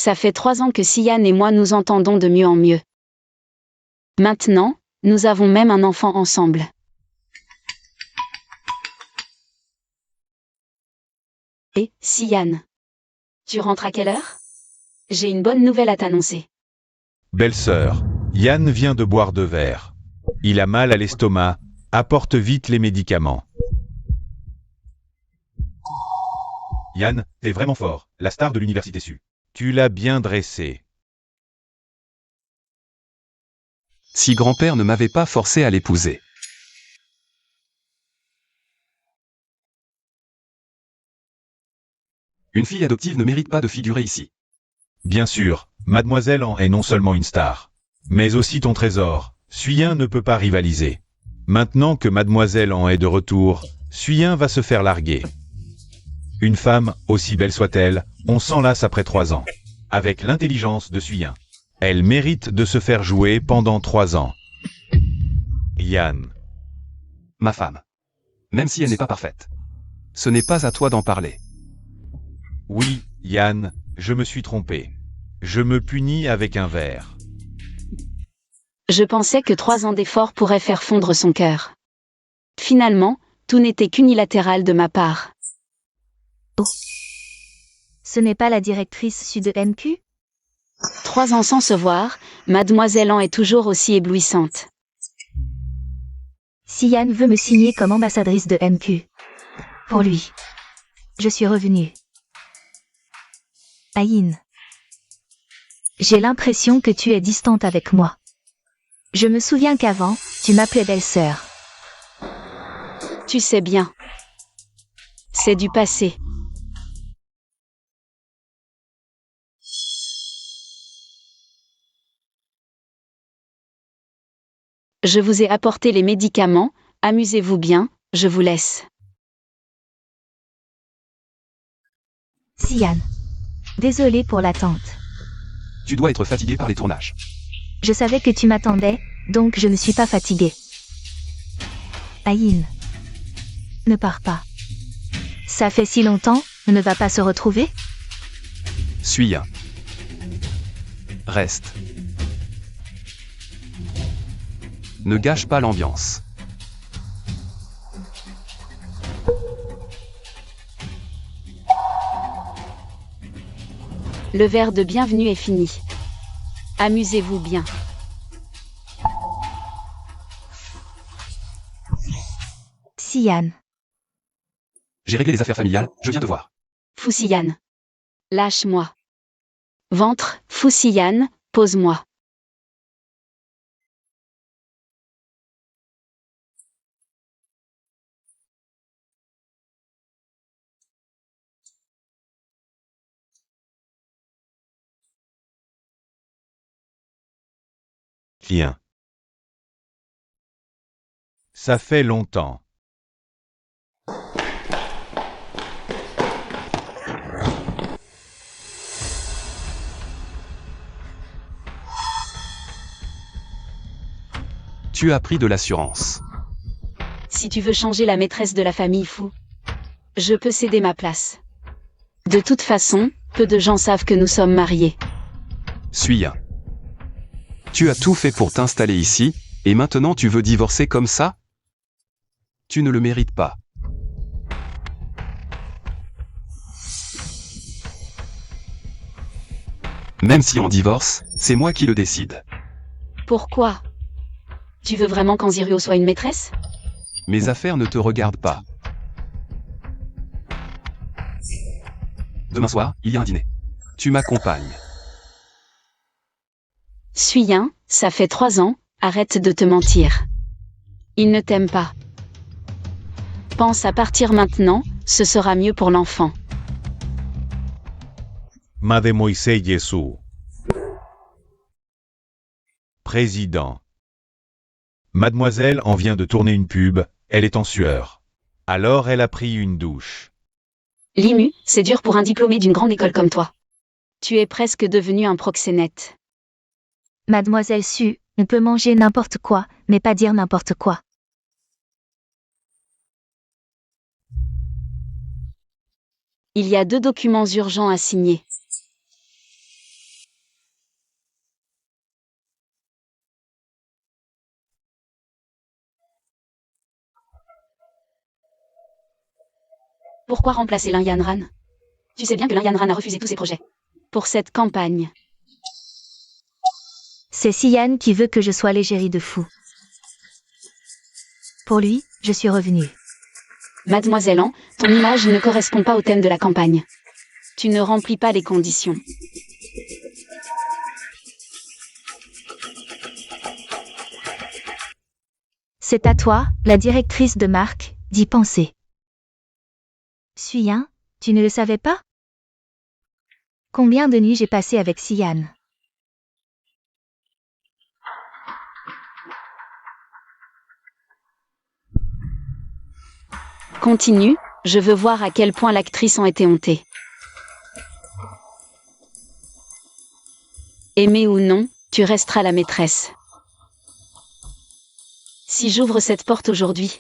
Ça fait 3 ans que Sian et moi nous entendons de mieux en mieux. Maintenant, nous avons même un enfant ensemble. Et, Sian, tu rentres à quelle heure? J'ai une bonne nouvelle à t'annoncer. Belle-sœur, Yann vient de boire 2 verres. Il a mal à l'estomac, apporte vite les médicaments. Yann, t'es vraiment fort, la star de l'université Su. Tu l'as bien dressé. Si grand-père ne m'avait pas forcé à l'épouser. Une fille adoptive ne mérite pas de figurer ici. Bien sûr, Mademoiselle En est non seulement une star, mais aussi ton trésor. Suyin ne peut pas rivaliser. Maintenant que Mademoiselle En est de retour, Suyin va se faire larguer. Une femme, aussi belle soit-elle, on s'en lasse après 3 ans. Avec l'intelligence de Suyin. Elle mérite de se faire jouer pendant 3 ans. Yann. Ma femme. Même si elle n'est pas parfaite. Ce n'est pas à toi d'en parler. Oui, Yann, je me suis trompé. Je me punis avec un verre. Je pensais que 3 ans d'efforts pourraient faire fondre son cœur. Finalement, tout n'était qu'unilatéral de ma part. Oh. Ce n'est pas la directrice Su de MQ? 3 ans sans se voir, Mademoiselle En est toujours aussi éblouissante. Sian veut me signer comme ambassadrice de MQ. Pour lui. Je suis revenue. Aïn. J'ai l'impression que tu es distante avec moi. Je me souviens qu'avant, tu m'appelais belle-sœur. Tu sais bien. C'est du passé. Je vous ai apporté les médicaments, amusez-vous bien, je vous laisse. Sian. Désolée pour l'attente. Tu dois être fatigué par les tournages. Je savais que tu m'attendais, donc je ne suis pas fatiguée. Aïn. Ne pars pas. Ça fait si longtemps, on ne va pas se retrouver? Suyin. Reste. Ne gâche pas l'ambiance. Le verre de bienvenue est fini. Amusez-vous bien. Sian. J'ai réglé les affaires familiales, je viens te voir. Foussian. Lâche-moi. Ventre, Foussian, pose-moi. Tiens. Ça fait longtemps. Tu as pris de l'assurance. Si tu veux changer la maîtresse de la famille Fou, je peux céder ma place. De toute façon, peu de gens savent que nous sommes mariés. Suyin. Tu as tout fait pour t'installer ici, et maintenant tu veux divorcer comme ça? Tu ne le mérites pas. Même si on divorce, c'est moi qui le décide. Pourquoi? Tu veux vraiment qu'Anziruo soit une maîtresse? Mes affaires ne te regardent pas. Demain soir, il y a un dîner. Tu m'accompagnes. Suyin, ça fait 3 ans, arrête de te mentir. Il ne t'aime pas. Pense à partir maintenant, ce sera mieux pour l'enfant. Mademoiselle Yesu. Président. Mademoiselle En vient de tourner une pub, elle est en sueur. Alors elle a pris une douche. Limu, c'est dur pour un diplômé d'une grande école comme toi. Tu es presque devenu un proxénète. Mademoiselle Su, on peut manger n'importe quoi, mais pas dire n'importe quoi. Il y a 2 documents urgents à signer. Pourquoi remplacer Lin Yanran? Tu sais bien que Lin Yanran a refusé tous ses projets. Pour cette campagne. C'est Siyan qui veut que je sois l'égérie de Fou. Pour lui, je suis revenue. Mademoiselle An, ton image ne correspond pas au thème de la campagne. Tu ne remplis pas les conditions. C'est à toi, la directrice de marque, d'y penser. Suyin, tu ne le savais pas? Combien de nuits j'ai passé avec Siyan? Continue, je veux voir à quel point l'actrice en était hontée. Aimée ou non, tu resteras la maîtresse. Si j'ouvre cette porte aujourd'hui,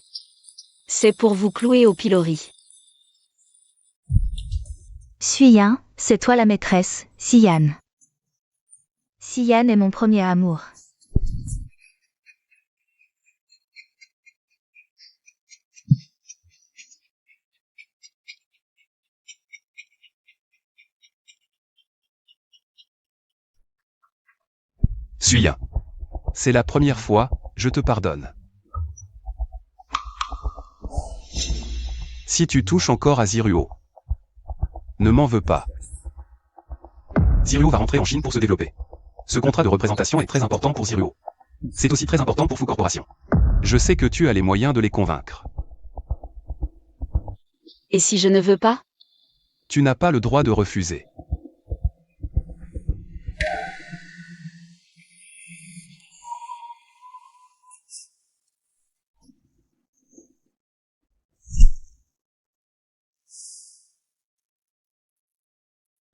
c'est pour vous clouer au pilori. Suyin, c'est toi la maîtresse, Siyan. Siyan est mon premier amour. Suyin. C'est la première fois, je te pardonne. Si tu touches encore à Ziruo, ne m'en veux pas. Ziruo va rentrer en Chine pour se développer. Ce contrat de représentation est très important pour Ziruo. C'est aussi très important pour Fu Corporation. Je sais que tu as les moyens de les convaincre. Et si je ne veux pas? Tu n'as pas le droit de refuser.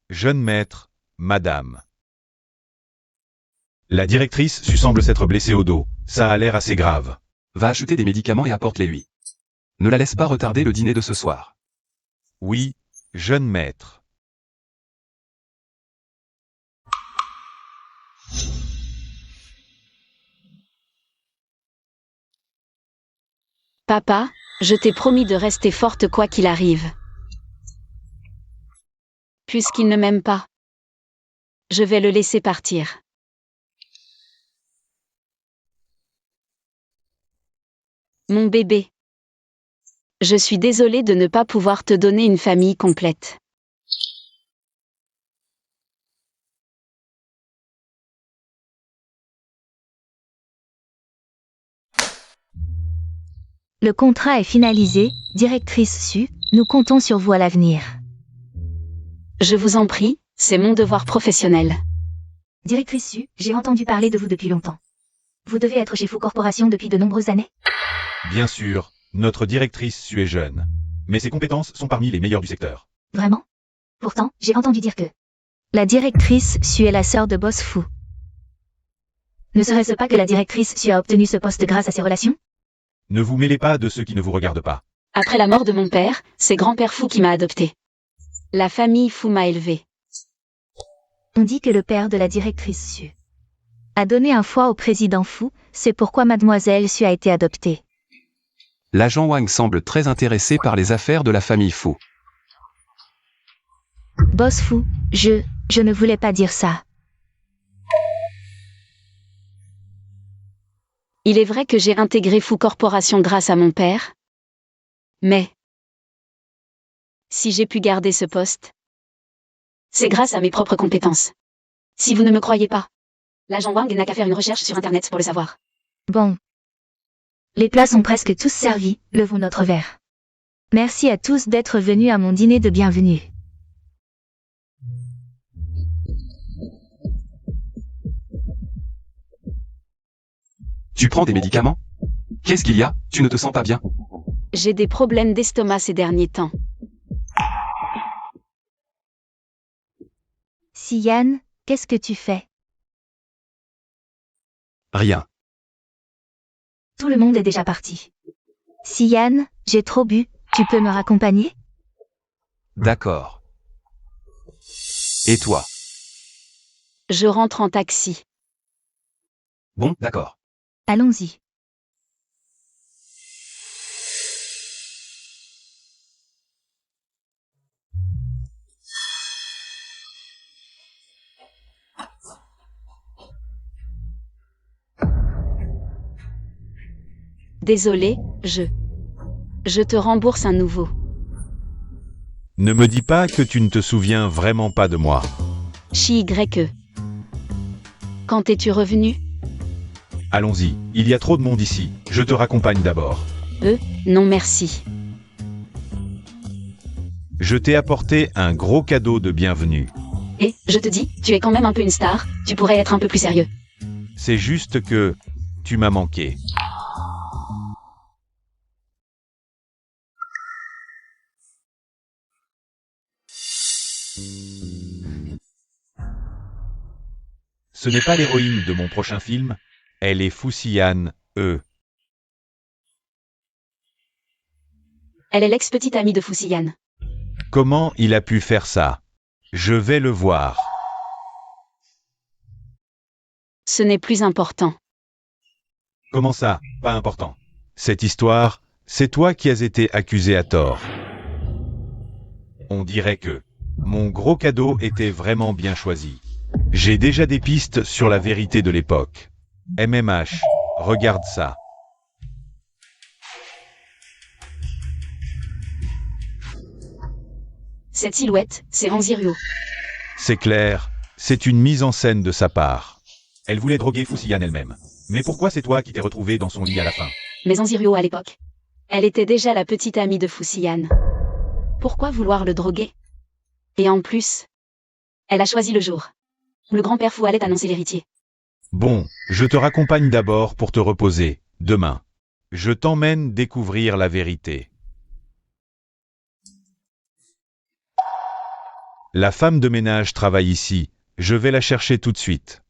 Jeune maître, madame. La directrice semble s'être blessée au dos. Ça a l'air assez grave. Va acheter des médicaments et apporte-les lui. Ne la laisse pas retarder le dîner de ce soir. Oui, jeune maître. Papa, je t'ai promis de rester forte quoi qu'il arrive. Puisqu'il ne m'aime pas, je vais le laisser partir. Mon bébé. Je suis désolée de ne pas pouvoir te donner une famille complète. Le contrat est finalisé, directrice Su, nous comptons sur vous à l'avenir. Je vous en prie, c'est mon devoir professionnel. Directrice Su, j'ai entendu parler de vous depuis longtemps. Vous devez être chez Fu Corporation depuis de nombreuses années. Bien sûr, notre directrice Su est jeune. Mais ses compétences sont parmi les meilleures du secteur. Vraiment? Pourtant, j'ai entendu dire que la directrice Su est la sœur de Boss Fu. Ne serait-ce pas que la directrice Su a obtenu ce poste grâce à ses relations? Ne vous mêlez pas de ceux qui ne vous regardent pas. Après la mort de mon père, c'est grand-père Fu qui m'a adopté. La famille Fu m'a élevé. On dit que le père de la directrice Su a donné un foie au président Fu, c'est pourquoi mademoiselle Su a été adoptée. L'agent Wang semble très intéressé par les affaires de la famille Fu. Boss Fu, je ne voulais pas dire ça. Il est vrai que j'ai intégré Fu Corporation grâce à mon père. Mais si j'ai pu garder ce poste, c'est grâce à mes propres compétences. Si vous ne me croyez pas, l'agent Wang n'a qu'à faire une recherche sur Internet pour le savoir. Bon. Les plats sont presque tous servis, levons notre verre. Merci à tous d'être venus à mon dîner de bienvenue. Tu prends des médicaments? Qu'est-ce qu'il y a? Tu ne te sens pas bien? J'ai des problèmes d'estomac ces derniers temps. Siyan, qu'est-ce que tu fais? Rien. Tout le monde est déjà parti. Siyan, j'ai trop bu, tu peux me raccompagner? D'accord. Et toi? Je rentre en taxi. Bon, d'accord. Allons-y. Désolé, je te rembourse un nouveau. Ne me dis pas que tu ne te souviens vraiment pas de moi. Chi-Y-E. Quand es-tu revenu? Allons-y, il y a trop de monde ici, je te raccompagne d'abord. Non merci. Je t'ai apporté un gros cadeau de bienvenue. Et, je te dis, tu es quand même un peu une star, tu pourrais être un peu plus sérieux. C'est juste que tu m'as manqué. Ce n'est pas l'héroïne de mon prochain film, elle est Fusiyan, Elle est l'ex-petite amie de Fusiyan. Comment il a pu faire ça? Je vais le voir. Ce n'est plus important. Comment ça? Pas important. Cette histoire, c'est toi qui as été accusé à tort. On dirait que mon gros cadeau était vraiment bien choisi. J'ai déjà des pistes sur la vérité de l'époque. MMH, regarde ça. Cette silhouette, c'est Anzirio. C'est clair, c'est une mise en scène de sa part. Elle voulait droguer Fusiyan elle-même. Mais pourquoi c'est toi qui t'es retrouvé dans son lit à la fin? Mais Anzirio à l'époque. Elle était déjà la petite amie de Fusiyan. Pourquoi vouloir le droguer? Et en plus, elle a choisi le jour où le grand-père Fu allait annoncer l'héritier. Bon, je te raccompagne d'abord pour te reposer, demain. Je t'emmène découvrir la vérité. La femme de ménage travaille ici, je vais la chercher tout de suite.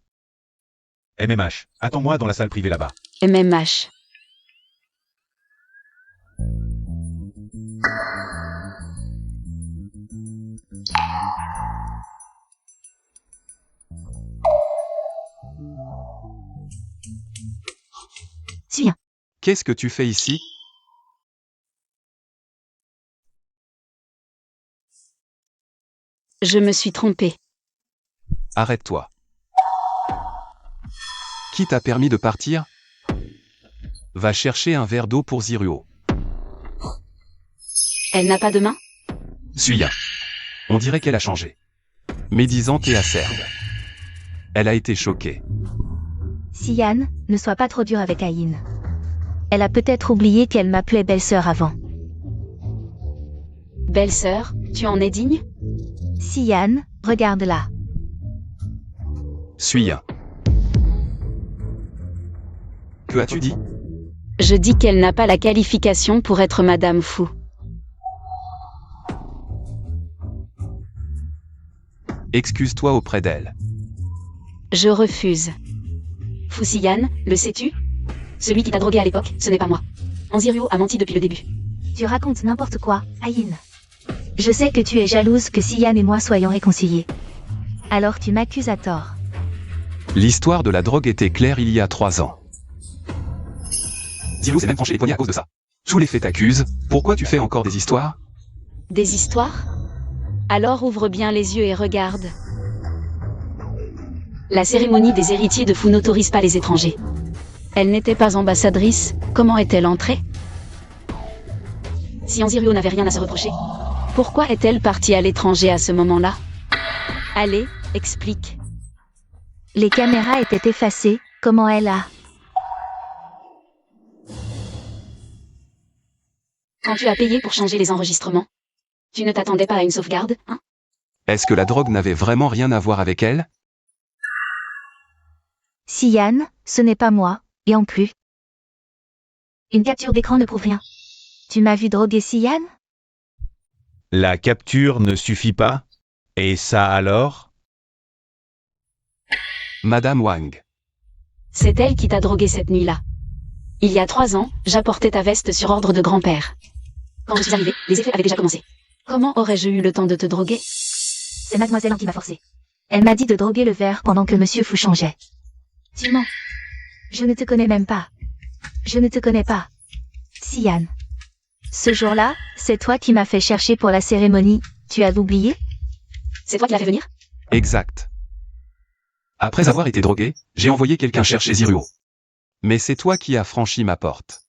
MMH, attends-moi dans la salle privée là-bas. MMH. Suis. Qu'est-ce que tu fais ici? Je me suis trompée. Arrête-toi. Qui t'a permis de partir? Va chercher un verre d'eau pour Ziruo. Elle n'a pas de main? Suya. On dirait qu'elle a changé. Médisante et acerbe. Elle a été choquée. Siyan, ne sois pas trop dur avec Aïn. Elle a peut-être oublié qu'elle m'appelait belle-sœur avant. Belle-sœur, tu en es digne? Siyan, regarde-la. Suya. Que as-tu dit? Je dis qu'elle n'a pas la qualification pour être Madame Fu. Excuse-toi auprès d'elle. Je refuse. Fusiyan, le sais-tu? Celui qui t'a drogué à l'époque, ce n'est pas moi. Anzirio a menti depuis le début. Tu racontes n'importe quoi, Aïn. Je sais que tu es jalouse que Siyan et moi soyons réconciliés. Alors tu m'accuses à tort. L'histoire de la drogue était claire il y a 3 ans. Ziruo s'est même tranché les poignets à cause de ça. Tous les faits t'accusent, pourquoi tu fais encore des histoires? Des histoires? Alors ouvre bien les yeux et regarde. La cérémonie des héritiers de Fu n'autorise pas les étrangers. Elle n'était pas ambassadrice, comment est-elle entrée? Si Anzirio n'avait rien à se reprocher, pourquoi est-elle partie à l'étranger à ce moment-là? Allez, explique. Les caméras étaient effacées, comment elle a... Quand tu as payé pour changer les enregistrements, tu ne t'attendais pas à une sauvegarde, hein? Est-ce que la drogue n'avait vraiment rien à voir avec elle? Siyan, ce n'est pas moi, et en plus. Une capture d'écran ne prouve rien. Tu m'as vu droguer Siyan? La capture ne suffit pas? Et ça alors? Madame Wang. C'est elle qui t'a drogué cette nuit-là. Il y a 3 ans, j'apportais ta veste sur ordre de grand-père. Quand je suis arrivée, les effets avaient déjà commencé. Comment aurais-je eu le temps de te droguer? C'est mademoiselle qui m'a forcé. Elle m'a dit de droguer le verre pendant que monsieur Fu changeait. Tu mens. Je ne te connais même pas. Je ne te connais pas. Siyan. Ce jour-là, c'est toi qui m'as fait chercher pour la cérémonie, tu as oublié? C'est toi qui l'as fait venir? Exact. Après avoir été drogué, j'ai envoyé quelqu'un chercher Ziruo. Mais c'est toi qui as franchi ma porte.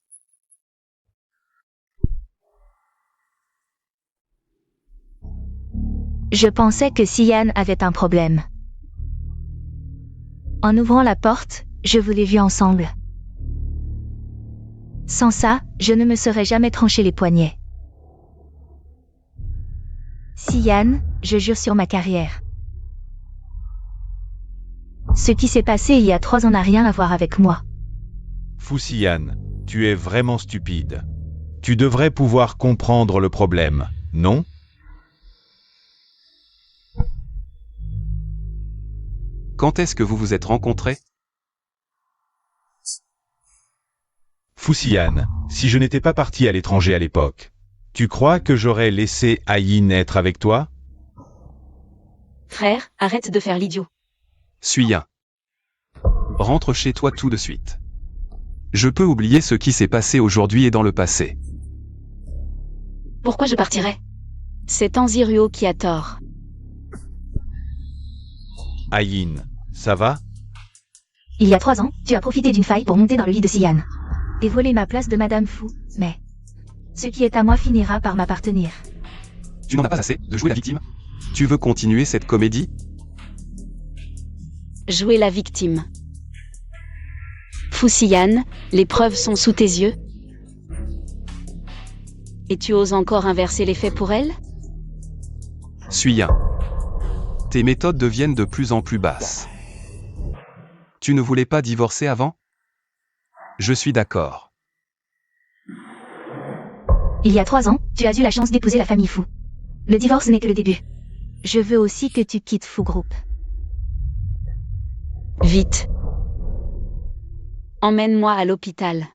Je pensais que Sian avait un problème. En ouvrant la porte, je vous l'ai vu ensemble. Sans ça, je ne me serais jamais tranché les poignets. Sian, je jure sur ma carrière. Ce qui s'est passé il y a 3 ans n'a rien à voir avec moi. Fusian, tu es vraiment stupide. Tu devrais pouvoir comprendre le problème, non? Quand est-ce que vous vous êtes rencontrés? Fusian, si je n'étais pas parti à l'étranger à l'époque, tu crois que j'aurais laissé Ayin être avec toi? Frère, arrête de faire l'idiot. Suyin. Rentre chez toi tout de suite. Je peux oublier ce qui s'est passé aujourd'hui et dans le passé. Pourquoi je partirais? C'est Tanziruo qui a tort. Ayin, ça va? Il y a 3 ans, tu as profité d'une faille pour monter dans le lit de Sian. Et voler ma place de Madame Fu, mais... ce qui est à moi finira par m'appartenir. Tu n'en as pas assez de jouer la victime? Tu veux continuer cette comédie? Jouer la victime. Fusian, les preuves sont sous tes yeux? Et tu oses encore inverser les faits pour elle? Suyin. Tes méthodes deviennent de plus en plus basses. Tu ne voulais pas divorcer avant? Je suis d'accord. Il y a 3 ans, tu as eu la chance d'épouser la famille Fu. Le divorce n'est que le début. Je veux aussi que tu quittes Fu Group. Vite. Emmène-moi à l'hôpital.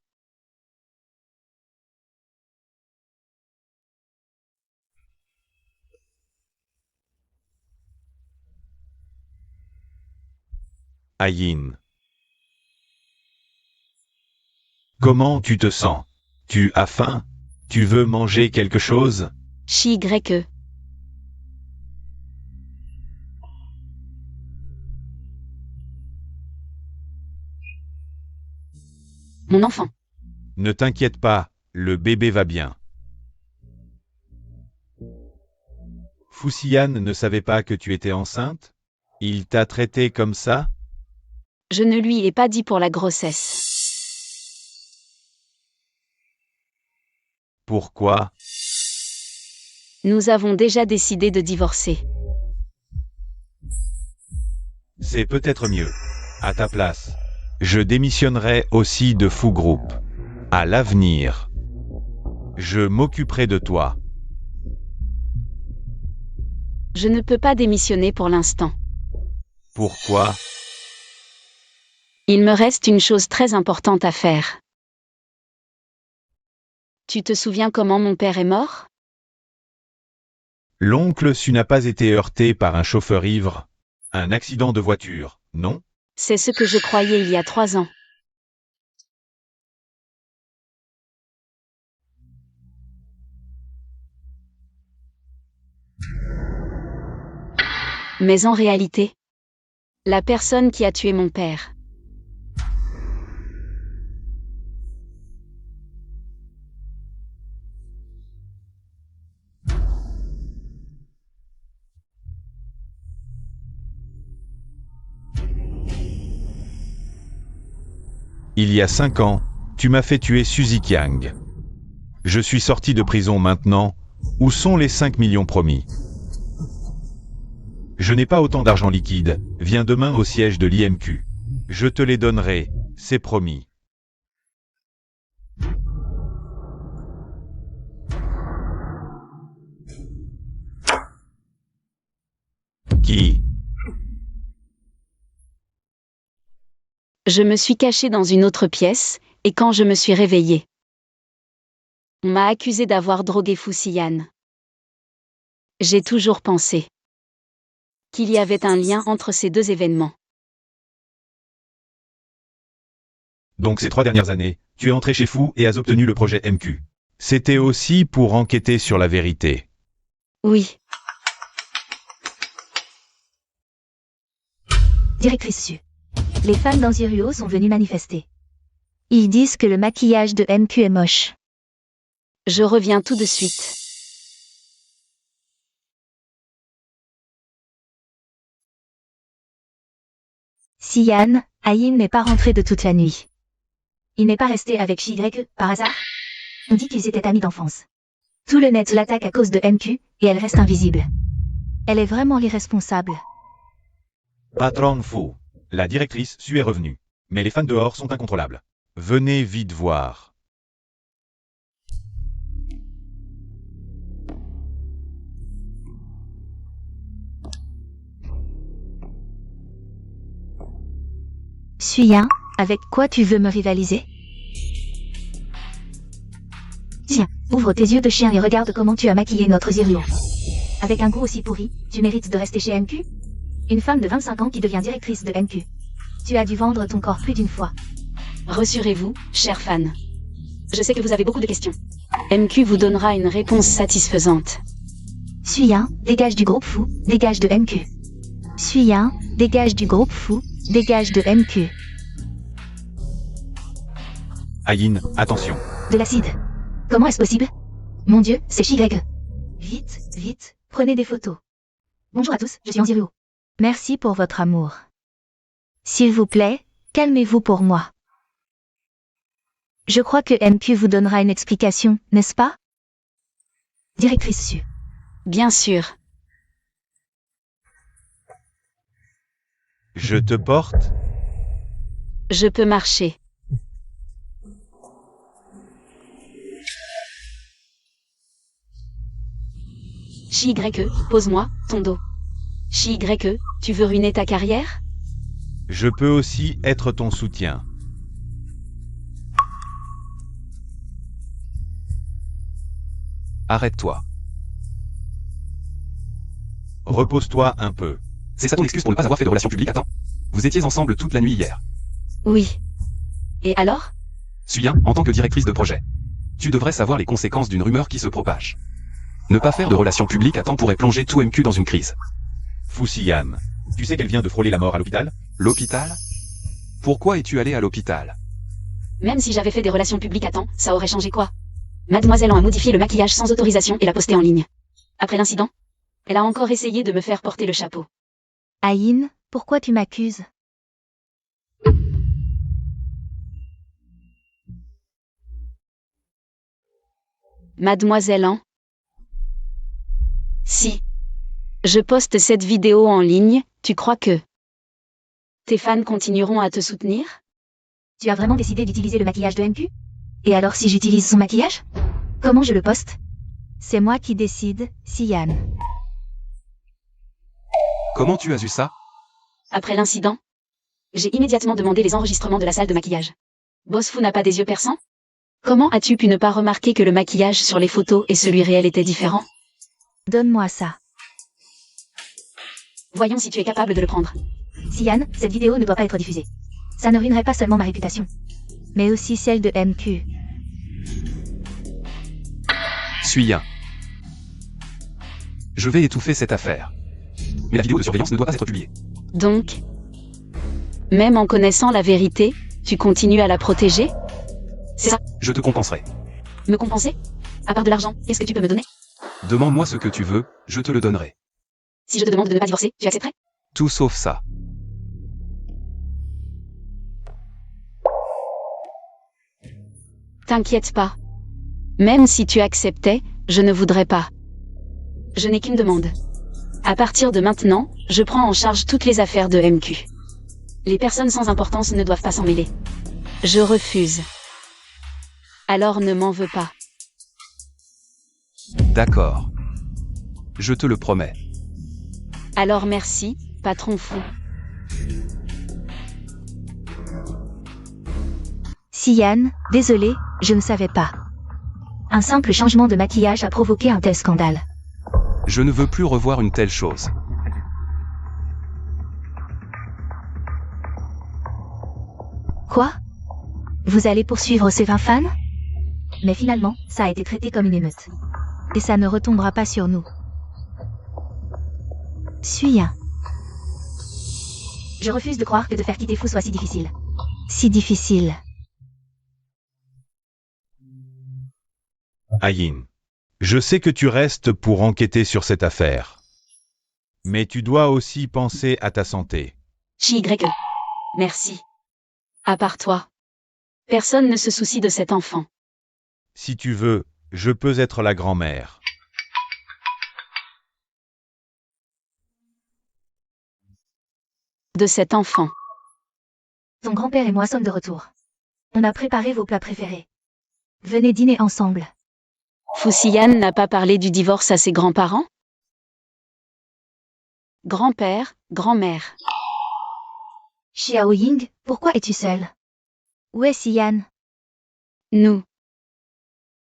Ayin. Comment tu te sens? Tu as faim? Tu veux manger quelque chose? Chi-Y-E. Mon enfant. Ne t'inquiète pas, le bébé va bien. Fusian ne savait pas que tu étais enceinte? Il t'a traité comme ça? Je ne lui ai pas dit pour la grossesse. Pourquoi? Nous avons déjà décidé de divorcer. C'est peut-être mieux. À ta place, je démissionnerai aussi de Fu Group. À l'avenir, je m'occuperai de toi. Je ne peux pas démissionner pour l'instant. Pourquoi? Il me reste une chose très importante à faire. Tu te souviens comment mon père est mort? L'oncle Su n'a pas été heurté par un chauffeur ivre? Un accident de voiture, non? C'est ce que je croyais il y a 3 ans. Mais en réalité, la personne qui a tué mon père. Il y a 5 ans, tu m'as fait tuer Suzy Kiang. Je suis sorti de prison maintenant. Où sont les 5 millions promis? Je n'ai pas autant d'argent liquide. Viens demain au siège de l'IMQ. Je te les donnerai, c'est promis. Qui? Je me suis caché dans une autre pièce, et quand je me suis réveillé, on m'a accusé d'avoir drogué Fusian. J'ai toujours pensé qu'il y avait un lien entre ces 2 événements. Donc ces 3 dernières années, tu es entré chez Fu et as obtenu le projet MQ. C'était aussi pour enquêter sur la vérité. Oui. Directrice Su. Les fans d'Anziruo sont venus manifester. Ils disent que le maquillage de MQ est moche. Je reviens tout de suite. Sian, Ayin n'est pas rentré de toute la nuit. Il n'est pas resté avec Shigrek, par hasard? On dit qu'ils étaient amis d'enfance. Tout le net l'attaque à cause de MQ, et elle reste invisible. Elle est vraiment l'irresponsable. Patron Fu. La directrice Su est revenue. Mais les fans dehors sont incontrôlables. Venez vite voir. Suyin, avec quoi tu veux me rivaliser? Tiens, ouvre tes yeux de chien et regarde comment tu as maquillé notre Ziryo. Avec un goût aussi pourri, tu mérites de rester chez MQ? Une femme de 25 ans qui devient directrice de MQ. Tu as dû vendre ton corps plus d'une fois. Rassurez-vous, chers fans. Je sais que vous avez beaucoup de questions. MQ vous donnera une réponse satisfaisante. Suyin, dégage du groupe fou, dégage de MQ. Suyin, dégage du groupe fou, dégage de MQ. Ayin, attention. De l'acide. Comment est-ce possible? Mon Dieu, c'est Shigreg. Vite, vite, prenez des photos. Bonjour à tous, je suis Anziryo. Merci pour votre amour. S'il vous plaît, calmez-vous pour moi. Je crois que MQ vous donnera une explication, n'est-ce pas? Directrice Su. Bien sûr. Je te porte? Je peux marcher. Shigrek, pose-moi ton dos. Shigrek, tu veux ruiner ta carrière? Je peux aussi être ton soutien. Arrête-toi. Repose-toi un peu. C'est ça ton excuse pour ne pas avoir fait de relations publiques? Attends. Vous étiez ensemble toute la nuit hier. Oui. Et alors? Suyin, en tant que directrice de projet. Tu devrais savoir les conséquences d'une rumeur qui se propage. Ne pas faire de relations publiques à temps pourrait plonger tout MQ dans une crise. Fusian. Tu sais qu'elle vient de frôler la mort à l'hôpital? L'hôpital? Pourquoi es-tu allé à l'hôpital? Même si j'avais fait des relations publiques à temps, ça aurait changé quoi? Mademoiselle a modifié le maquillage sans autorisation et l'a posté en ligne. Après l'incident, elle a encore essayé de me faire porter le chapeau. Ayin, pourquoi tu m'accuses? Mademoiselle An. Si je poste cette vidéo en ligne, tu crois que tes fans continueront à te soutenir? Tu as vraiment décidé d'utiliser le maquillage de MQ? Et alors si j'utilise son maquillage? Comment je le poste? C'est moi qui décide, Sian. Comment tu as eu ça? Après l'incident, j'ai immédiatement demandé les enregistrements de la salle de maquillage. Boss Fu n'a pas des yeux perçants? Comment as-tu pu ne pas remarquer que le maquillage sur les photos et celui réel étaient différents? Donne-moi ça. Voyons si tu es capable de le prendre. Sian, cette vidéo ne doit pas être diffusée. Ça ne ruinerait pas seulement ma réputation, mais aussi celle de MQ. Suyin. Je vais étouffer cette affaire. Mais la vidéo de surveillance ne doit pas être publiée. Donc, même en connaissant la vérité, tu continues à la protéger? C'est ça? Je te compenserai. Me compenser? À part de l'argent, qu'est-ce que tu peux me donner? Demande-moi ce que tu veux, je te le donnerai. Si je te demande de ne pas divorcer, tu accepterais? Tout sauf ça. T'inquiète pas. Même si tu acceptais, je ne voudrais pas. Je n'ai qu'une demande. À partir de maintenant, je prends en charge toutes les affaires de MQ. Les personnes sans importance ne doivent pas s'en mêler. Je refuse. Alors ne m'en veux pas. D'accord. Je te le promets. Alors merci, patron fou. Sian, désolé, je ne savais pas. Un simple changement de maquillage a provoqué un tel scandale. Je ne veux plus revoir une telle chose. Quoi? Vous allez poursuivre ces 20 fans? Mais finalement, ça a été traité comme une émeute. Et ça ne retombera pas sur nous. Suyin. Je refuse de croire que de faire quitter Fu soit si difficile. Si difficile. Ayin. Je sais que tu restes pour enquêter sur cette affaire. Mais tu dois aussi penser à ta santé. Shigrek. Merci. À part toi. Personne ne se soucie de cet enfant. Si tu veux, je peux être la grand-mère. De cet enfant. Ton grand-père et moi sommes de retour. On a préparé vos plats préférés. Venez dîner ensemble. Fuxian n'a pas parlé du divorce à ses grands-parents? Grand-père, grand-mère. Xiao Ying, pourquoi es-tu seule? Où est Xian? Nous.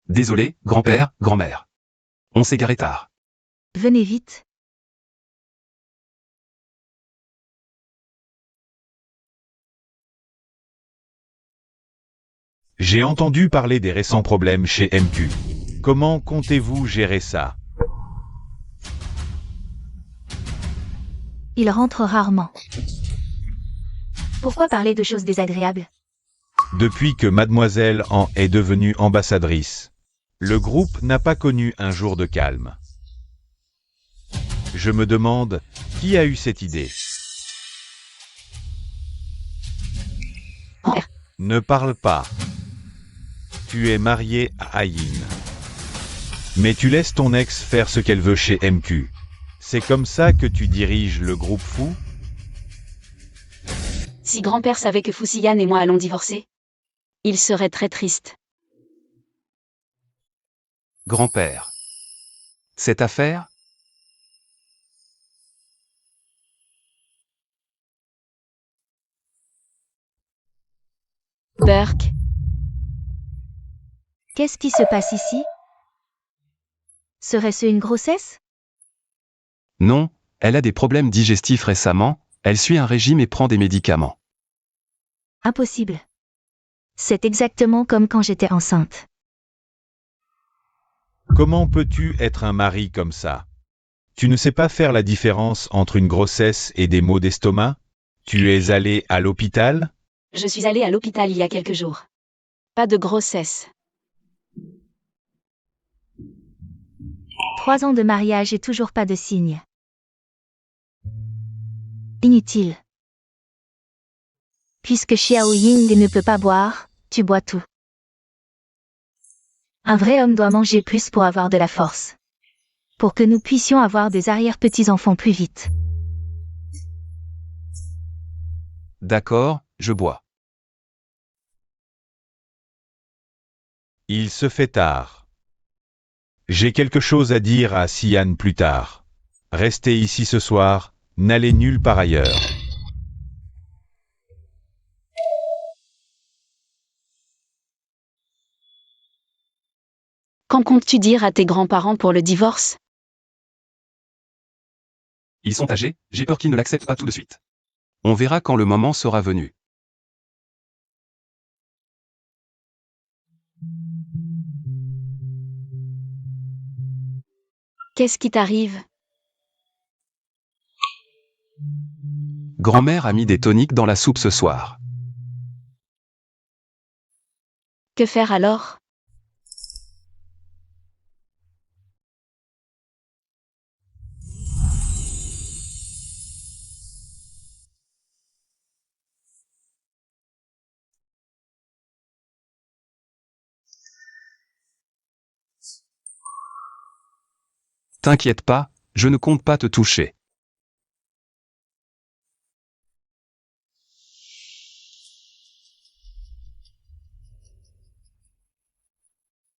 Désolé, grand-père, grand-mère. On s'est garé tard. Venez vite. J'ai entendu parler des récents problèmes chez MQ. Comment comptez-vous gérer ça? Il rentre rarement. Pourquoi parler de choses désagréables? Depuis que Mademoiselle En est devenue ambassadrice, le groupe n'a pas connu un jour de calme. Je me demande, qui a eu cette idée? Ne parle pas. Tu es marié à Ayin. Mais tu laisses ton ex faire ce qu'elle veut chez MQ. C'est comme ça que tu diriges le groupe fou? Si grand-père savait que Fuxian et moi allons divorcer, il serait très triste. Grand-père. Cette affaire? Burke, Qu'est-ce qui se passe ici? Serait-ce une grossesse? Non, elle a des problèmes digestifs récemment, elle suit un régime et prend des médicaments. Impossible. C'est exactement comme quand j'étais enceinte. Comment peux-tu être un mari comme ça? Tu ne sais pas faire la différence entre une grossesse et des maux d'estomac? Tu es allé à l'hôpital? je suis allée à l'hôpital il y a quelques jours. Pas de grossesse. 3 ans de mariage et toujours pas de signe. Inutile. Puisque Xiao Ying ne peut pas boire, tu bois tout. Un vrai homme doit manger plus pour avoir de la force. Pour que nous puissions avoir des arrière-petits-enfants plus vite. D'accord, je bois. Il se fait tard. J'ai quelque chose à dire à Xian plus tard. Restez ici ce soir, n'allez nulle part ailleurs. Qu'en comptes-tu dire à tes grands-parents pour le divorce? Ils sont âgés, j'ai peur qu'ils ne l'acceptent pas tout de suite. On verra quand le moment sera venu. Qu'est-ce qui t'arrive? Grand-mère a mis des toniques dans la soupe ce soir. Que faire alors? T'inquiète pas, je ne compte pas te toucher.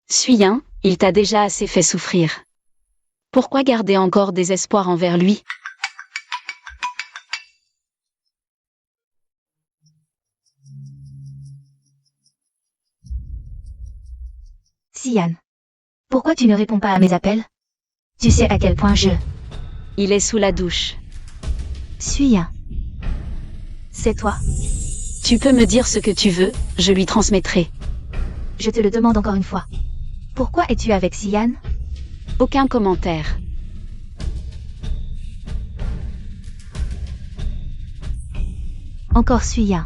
Suyin, il t'a déjà assez fait souffrir. Pourquoi garder encore des espoirs envers lui? Xian. Pourquoi tu ne réponds pas à mes appels? Tu sais à quel point je... Il est sous la douche. Xian. C'est toi. Tu peux me dire ce que tu veux, je lui transmettrai. Je te le demande encore une fois. Pourquoi es-tu avec Xian? Aucun commentaire. Encore Xian.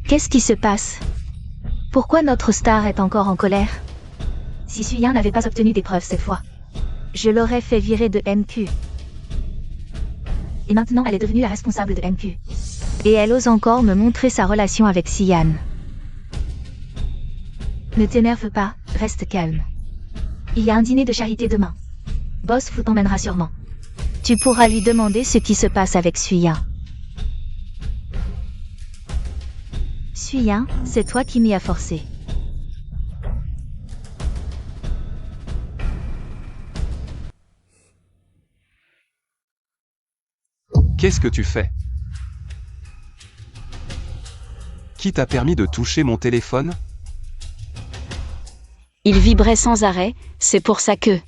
Qu'est-ce qui se passe? Pourquoi notre star est encore en colère? Si Xian n'avait pas obtenu des preuves cette fois, je l'aurais fait virer de MQ. Et maintenant elle est devenue la responsable de MQ. Et elle ose encore me montrer sa relation avec Sian. Ne t'énerve pas, reste calme. Il y a un dîner de charité demain. Boss Fu t'emmènera sûrement. Tu pourras lui demander ce qui se passe avec Suyin. Suyin, c'est toi qui m'y as forcé. Qu'est-ce que tu fais? Qui t'a permis de toucher mon téléphone? Il vibrait sans arrêt, c'est pour ça que...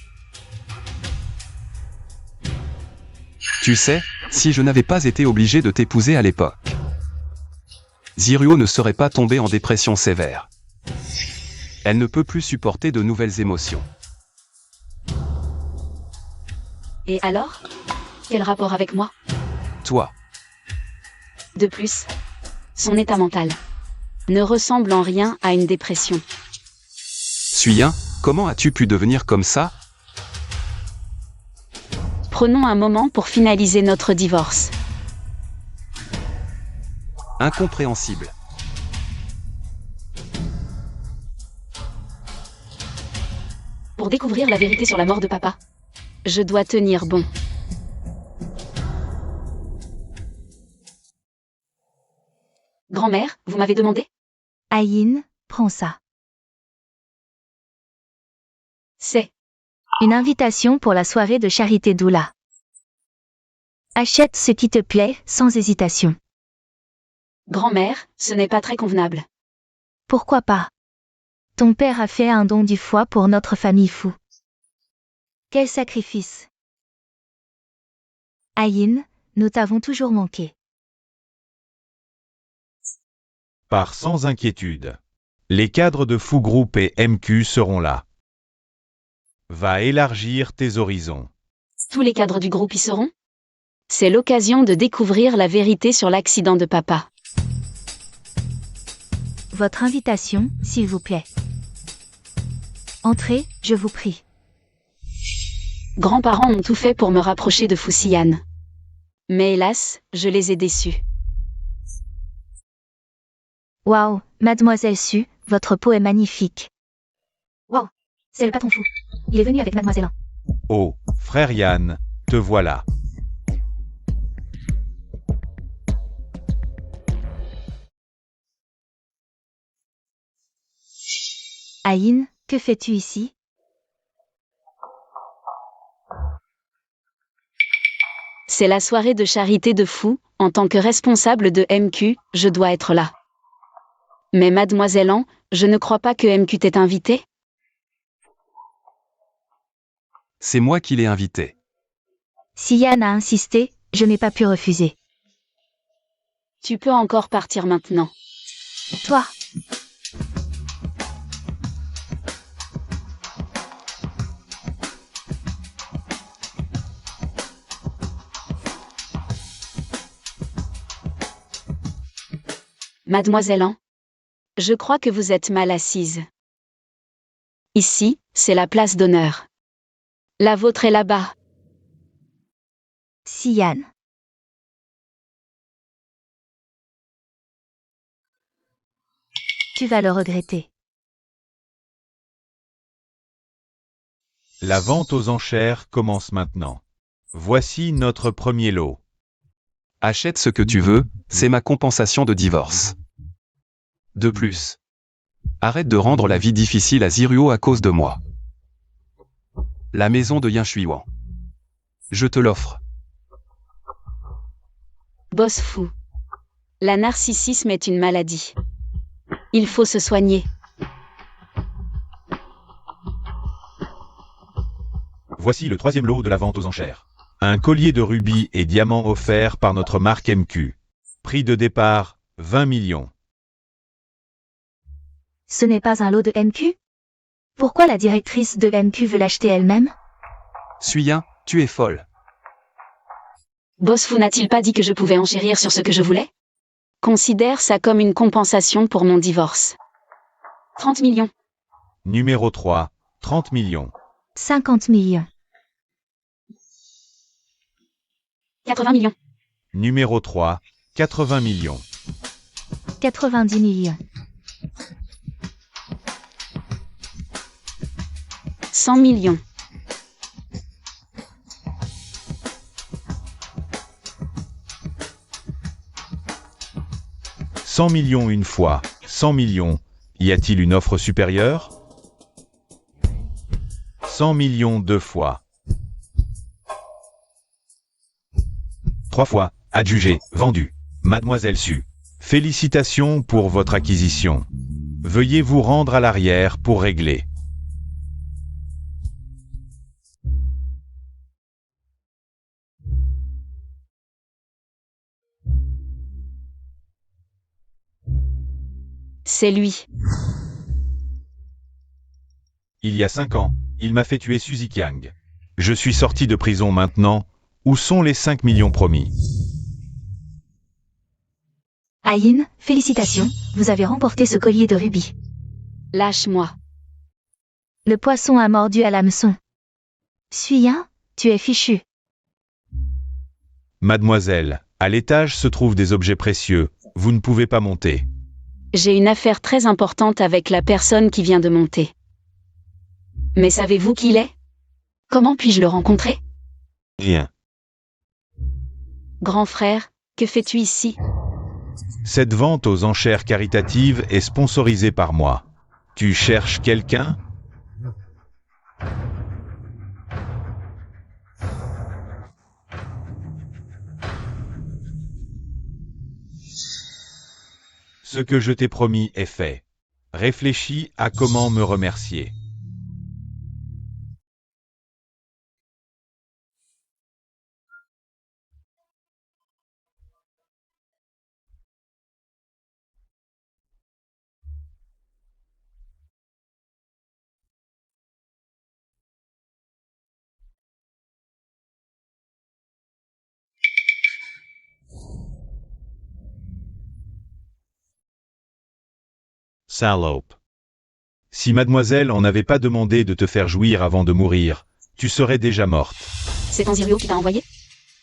Tu sais, si je n'avais pas été obligé de t'épouser à l'époque, Ziruo ne serait pas tombée en dépression sévère. Elle ne peut plus supporter de nouvelles émotions. Et alors? Quel rapport avec moi? Toi, De plus, son état mental ne ressemble en rien à une dépression. Suyin, comment as-tu pu devenir comme ça? Prenons un moment pour finaliser notre divorce. Incompréhensible. Pour découvrir la vérité sur la mort de papa, je dois tenir bon. Grand-mère, vous m'avez demandé? Ayin, prends ça. C'est Une invitation pour la soirée de charité d'Oula. Achète ce qui te plaît, sans hésitation. grand-mère, ce n'est pas très convenable. Pourquoi pas? Ton père a fait un don du foie pour notre famille fou. Quel sacrifice! Ayin, nous t'avons toujours manqué. Pars sans inquiétude. Les cadres de Fu Group et MQ seront là. Va élargir tes horizons. Tous les cadres du groupe y seront? C'est l'occasion de découvrir la vérité sur l'accident de papa. Votre invitation, s'il vous plaît. Entrez, je vous prie. Grands-parents ont tout fait pour me rapprocher de Fusian. Mais hélas, je les ai déçus. Waouh, Mademoiselle Su, votre peau est magnifique. Waouh, c'est le patron fou. Il est venu avec Mademoiselle 1. Oh, frère Yann, te voilà. Ayin, que fais-tu ici? C'est la soirée de charité de Fou, en tant que responsable de MQ, je dois être là. Mais Mademoiselle An, je ne crois pas que MQ t'ait invité? C'est moi qui l'ai invité. Si Yann a insisté, je n'ai pas pu refuser. Tu peux encore partir maintenant. Toi, Mademoiselle An, je crois que vous êtes mal assise. Ici, c'est la place d'honneur. La vôtre est là-bas. si Yann. Tu vas le regretter. La vente aux enchères commence maintenant. Voici notre premier lot. Achète ce que tu veux, c'est ma compensation de divorce. De plus, arrête de rendre la vie difficile à Ziruo à cause de moi. La maison de Yanshuiwan. Je te l'offre. Boss fou. La narcissisme est une maladie. Il faut se soigner. Voici le troisième lot de la vente aux enchères. Un collier de rubis et diamants offert par notre marque MQ. Prix de départ, 20 millions. Ce n'est pas un lot de MQ? Pourquoi la directrice de MQ veut l'acheter elle-même? Suyin, tu es folle. Boss fou n'a-t-il pas dit que je pouvais enchérir sur ce que je voulais? Considère ça comme une compensation pour mon divorce. 30 millions. Numéro 3, 30 millions. 50 millions. 80 millions. Numéro 3, 80 millions. 90 millions. 100 millions. 100 millions une fois, 100 millions. Y a-t-il une offre supérieure? 100 millions deux fois. 3 fois, adjugé, vendu. Mademoiselle Su. Félicitations pour votre acquisition. Veuillez vous rendre à l'arrière pour régler. C'est lui. Il y a 5 ans, il m'a fait tuer Suzy Kiang. Je suis sorti de prison maintenant. Où sont les 5 millions promis? Aïn, félicitations, vous avez remporté ce collier de rubis. Lâche-moi. Le poisson a mordu à l'hameçon. Suyin, tu es fichu. Mademoiselle, à l'étage se trouvent des objets précieux. Vous ne pouvez pas monter. J'ai une affaire très importante avec la personne qui vient de monter. Mais savez-vous qui il est? Comment puis-je le rencontrer? Rien. Grand frère, que fais-tu ici? Cette vente aux enchères caritatives est sponsorisée par moi. Tu cherches quelqu'un? Ce que je t'ai promis est fait. Réfléchis à comment me remercier. Salope. Si mademoiselle en n'avait pas demandé de te faire jouir avant de mourir, tu serais déjà morte. C'est Anzirio qui t'a envoyé?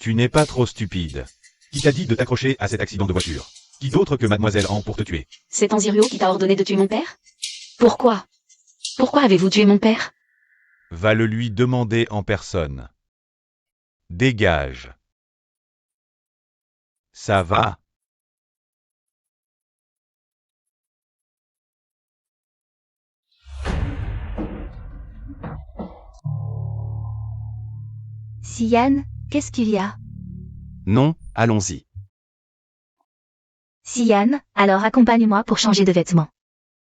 Tu n'es pas trop stupide. Qui t'a dit de t'accrocher à cet accident de voiture? Qui d'autre que mademoiselle An pour te tuer? C'est Anzirio qui t'a ordonné de tuer mon père? Pourquoi? Pourquoi avez-vous tué mon père? Va le lui demander en personne. Dégage. Ça va? Siyan, qu'est-ce qu'il y a? Non, allons-y. Siyan, alors accompagne-moi pour changer de vêtements.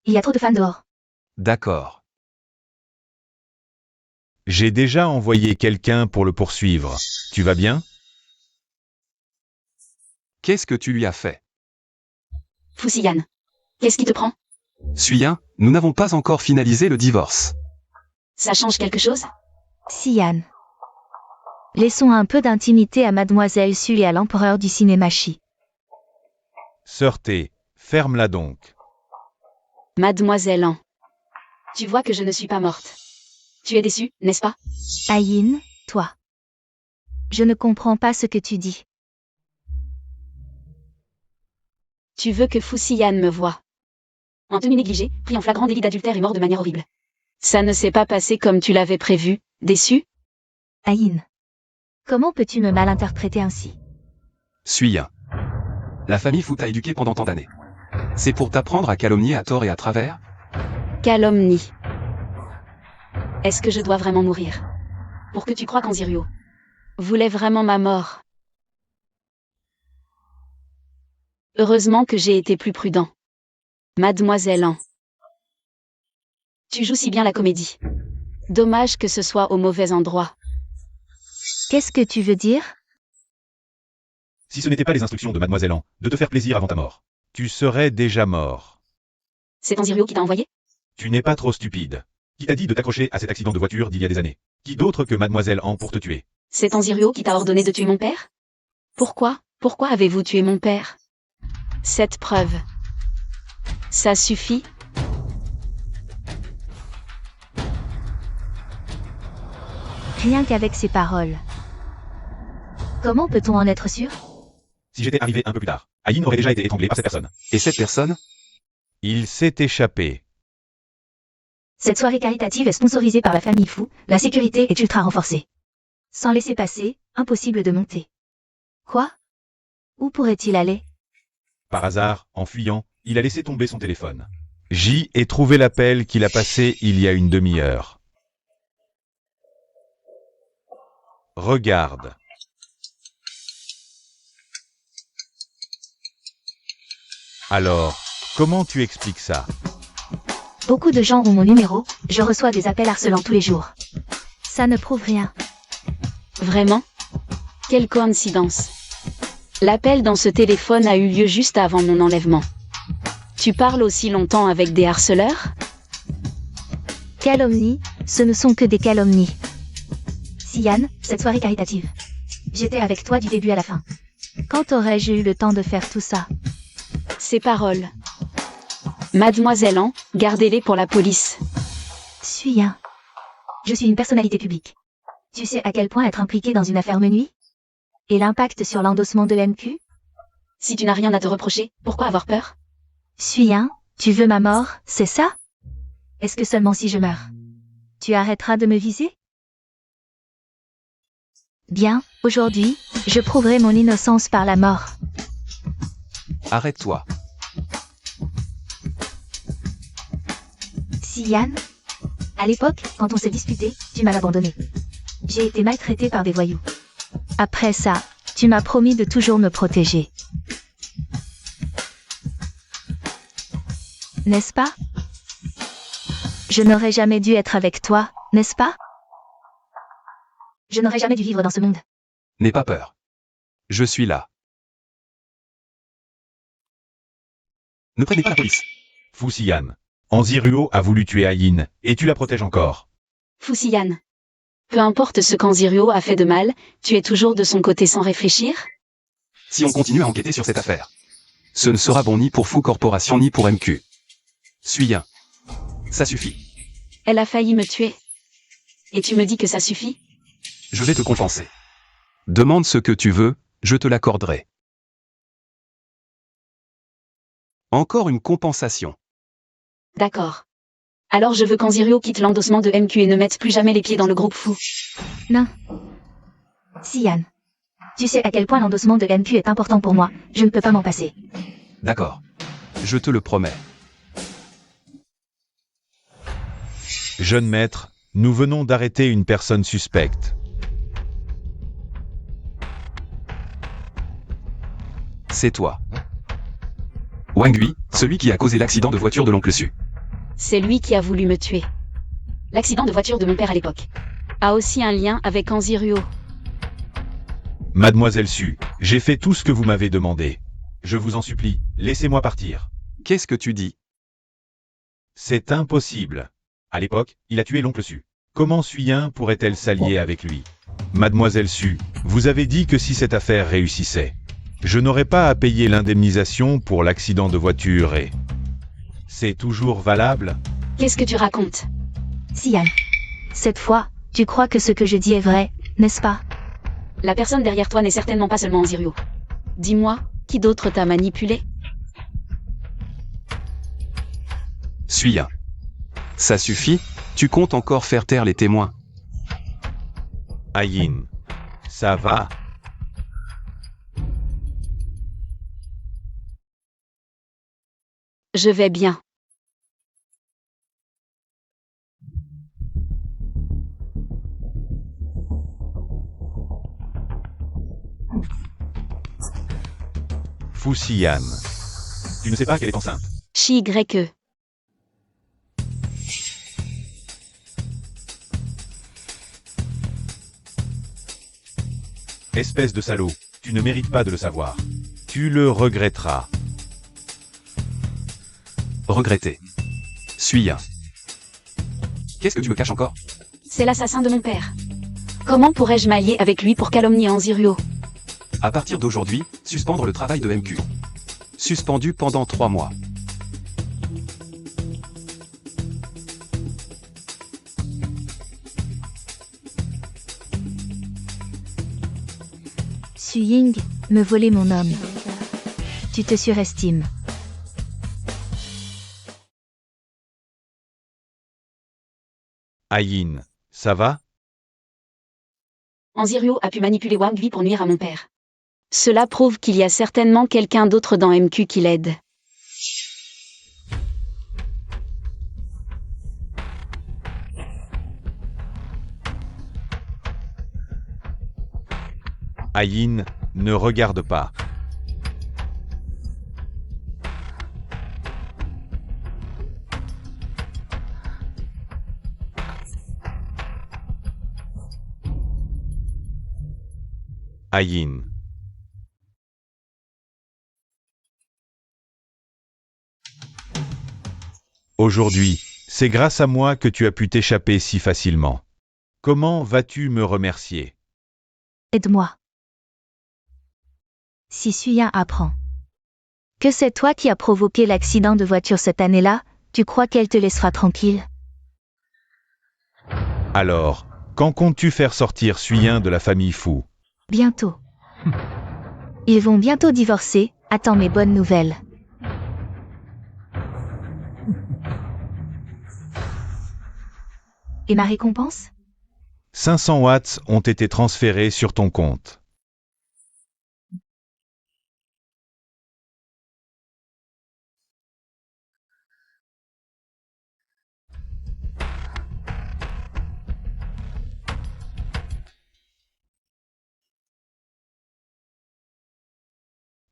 Il y a trop de femmes dehors. D'accord. J'ai déjà envoyé quelqu'un pour le poursuivre. Tu vas bien? Qu'est-ce que tu lui as fait? Fusiyan. Qu'est-ce qui te prend? Suyin, nous n'avons pas encore finalisé le divorce. Ça change quelque chose? Siyan. Laissons un peu d'intimité à Mademoiselle Su et à l'empereur du cinéma Shi. Sœur T, ferme-la donc. Mademoiselle An. Tu vois que je ne suis pas morte. Tu es déçue, n'est-ce pas? Aïn, toi. Je ne comprends pas ce que tu dis. Tu veux que Fusiyan me voie. En tenue négligée, pris en flagrant délit d'adultère et mort de manière horrible. Ça ne s'est pas passé comme tu l'avais prévu, déçu? Aïn. Comment peux-tu me mal interpréter ainsi? Suyin. La famille Fu t'a éduqué pendant tant d'années. C'est pour t'apprendre à calomnier à tort et à travers? Calomnie. Est-ce que je dois vraiment mourir? Pour que tu crois qu'Anzirio voulait vraiment ma mort? Heureusement que j'ai été plus prudent. Mademoiselle An. Tu joues si bien la comédie. Dommage que ce soit au mauvais endroit. Qu'est-ce que tu veux dire? Si ce n'était pas les instructions de mademoiselle An, de te faire plaisir avant ta mort. Tu serais déjà mort. C'est Anzirio qui t'a envoyé? Tu n'es pas trop stupide. Qui t'a dit de t'accrocher à cet accident de voiture d'il y a des années? Qui d'autre que mademoiselle An pour te tuer? C'est Anzirio qui t'a ordonné de tuer mon père? Pourquoi? Pourquoi avez-vous tué mon père? Cette preuve. Ça suffit? Rien qu'avec ces paroles. Comment peut-on en être sûr? Si j'étais arrivé un peu plus tard, Ayin aurait déjà été étranglé par cette personne. Et cette personne? Il s'est échappé. Cette soirée caritative est sponsorisée par la famille Fu, la sécurité est ultra renforcée. Sans laisser passer, impossible de monter. Quoi? Où pourrait-il aller? Par hasard, en fuyant, il a laissé tomber son téléphone. J ai trouvé l'appel qu'il a passé il y a une demi-heure. Regarde. Alors, comment tu expliques ça? Beaucoup de gens ont mon numéro, je reçois des appels harcelants tous les jours. Ça ne prouve rien. Vraiment? Quelle coïncidence. L'appel dans ce téléphone a eu lieu juste avant mon enlèvement. Tu parles aussi longtemps avec des harceleurs? Calomnie, ce ne sont que des calomnies. Sian, cette soirée caritative. J'étais avec toi du début à la fin. Quand aurais-je eu le temps de faire tout ça? Ces paroles. Mademoiselle An, gardez-les pour la police. Suis-un. Je suis une personnalité publique. Tu sais à quel point être impliqué dans une affaire me nuit? Et l'impact sur l'endossement de MQ? Si tu n'as rien à te reprocher, pourquoi avoir peur? Suis-un, tu veux ma mort, c'est ça? Est-ce que seulement si je meurs, tu arrêteras de me viser? Bien, aujourd'hui, je prouverai mon innocence par la mort. Arrête-toi. Sian, à l'époque, quand on s'est disputé, tu m'as abandonné. J'ai été maltraité par des voyous. Après ça, tu m'as promis de toujours me protéger. N'est-ce pas? Je n'aurais jamais dû être avec toi, n'est-ce pas? Je n'aurais jamais dû vivre dans ce monde. N'aie pas peur. Je suis là. Ne prévenez pas la police. Fusian. Anziruo a voulu tuer Ayin, et tu la protèges encore. Fusian. Peu importe ce qu'Anziruo a fait de mal, tu es toujours de son côté sans réfléchir? Si on continue à enquêter sur cette affaire, ce ne sera bon ni pour Fu Corporation ni pour MQ. Suis-un. Ça suffit. Elle a failli me tuer. Et tu me dis que ça suffit? Je vais te compenser. Demande ce que tu veux, je te l'accorderai. Encore une compensation. D'accord. Alors je veux qu'Anziruo quitte l'endossement de MQ et ne mette plus jamais les pieds dans le groupe Fu. Non. Sian. Tu sais à quel point l'endossement de MQ est important pour moi, je ne peux pas m'en passer. D'accord. Je te le promets. Jeune maître, nous venons d'arrêter une personne suspecte. C'est toi. Wang Gui, celui qui a causé l'accident de voiture de l'oncle Su. C'est lui qui a voulu me tuer. L'accident de voiture de mon père à l'époque a aussi un lien avec Anziruo. Mademoiselle Su, j'ai fait tout ce que vous m'avez demandé. Je vous en supplie, laissez-moi partir. Qu'est-ce que tu dis? C'est impossible. À l'époque, il a tué l'oncle Su. Comment Suyin pourrait-elle s'allier avec lui? Mademoiselle Su, vous avez dit que si cette affaire réussissait, je n'aurais pas à payer l'indemnisation pour l'accident de voiture et... C'est toujours valable? Qu'est-ce que tu racontes? Sian. Cette fois, tu crois que ce que je dis est vrai, n'est-ce pas? La personne derrière toi n'est certainement pas seulement Anziruo. Dis-moi, qui d'autre t'a manipulé? Suis-un. Ça suffit? Tu comptes encore faire taire les témoins? Ayin. Ça va? Je vais bien. Fusian. Tu ne sais pas qu'elle est enceinte. Chi-Y-E. Espèce de salaud, tu ne mérites pas de le savoir. Tu le regretteras. Regretter. Suis-un. Qu'est-ce que tu me caches encore? C'est l'assassin de mon père. Comment pourrais-je m'allier avec lui pour calomnier Anziruo? À partir d'aujourd'hui, suspendre le travail de MQ. Suspendu pendant 3 mois. Su Ying, me voler mon homme. Tu te surestimes. Ayin, ça va? Anzirio a pu manipuler Wang Gui pour nuire à mon père. Cela prouve qu'il y a certainement quelqu'un d'autre dans MQ qui l'aide. Ayin, ne regarde pas. Ayin. Aujourd'hui, c'est grâce à moi que tu as pu t'échapper si facilement. Comment vas-tu me remercier? Aide-moi. Si Suyin apprend que c'est toi qui as provoqué l'accident de voiture cette année-là, tu crois qu'elle te laissera tranquille? Alors, quand comptes-tu faire sortir Suyin de la famille Fu? Bientôt. Ils vont bientôt divorcer, attends mes bonnes nouvelles. Et ma récompense? 500 watts ont été transférés sur ton compte.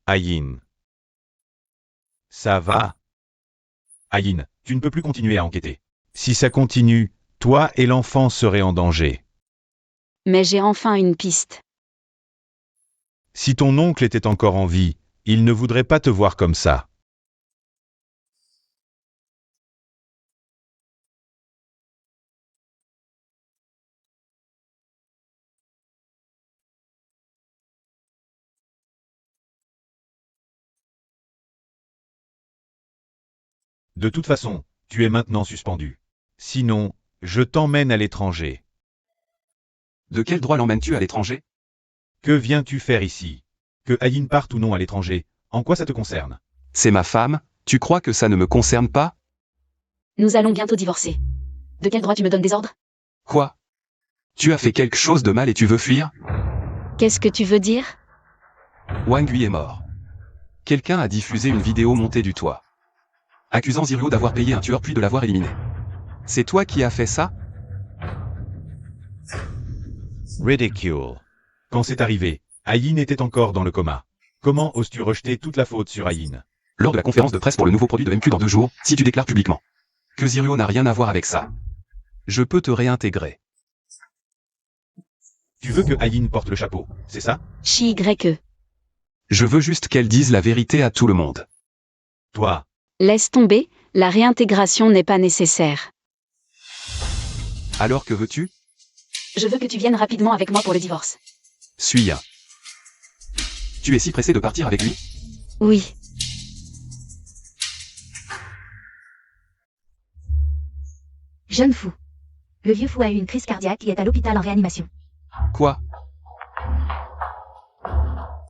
Ayin. Ça va? Ayin, tu ne peux plus continuer à enquêter. Si ça continue, toi et l'enfant seraient en danger. Mais j'ai enfin une piste. Si ton oncle était encore en vie, il ne voudrait pas te voir comme ça. De toute façon, tu es maintenant suspendu. Sinon, je t'emmène à l'étranger. De quel droit l'emmènes-tu à l'étranger? Que viens-tu faire ici? Que Ayin parte ou non à l'étranger, en quoi ça te concerne? C'est ma femme, tu crois que ça ne me concerne pas? Nous allons bientôt divorcer. De quel droit tu me donnes des ordres? Quoi? Tu as fait quelque chose de mal et tu veux fuir? Qu'est-ce que tu veux dire? Wang Gui est mort. Quelqu'un a diffusé une vidéo montée du toit, accusant Zirio d'avoir payé un tueur puis de l'avoir éliminé. C'est toi qui as fait ça? Ridicule. Quand c'est arrivé, Ayin était encore dans le coma. Comment oses-tu rejeter toute la faute sur Ayin? Lors de la conférence de presse pour le nouveau produit de MQ dans 2 jours, si tu déclares publiquement que Zirio n'a rien à voir avec ça, je peux te réintégrer. Tu veux que Ayin porte le chapeau, c'est ça? Chi-Y-E. Je veux juste qu'elle dise la vérité à tout le monde. Toi, Laisse tomber, la réintégration n'est pas nécessaire. Alors que veux-tu? Je veux que tu viennes rapidement avec moi pour le divorce. Suis-un. Tu es si pressé de partir avec lui? Oui. Jeune fou. Le vieux fou a eu une crise cardiaque et est à l'hôpital en réanimation. Quoi?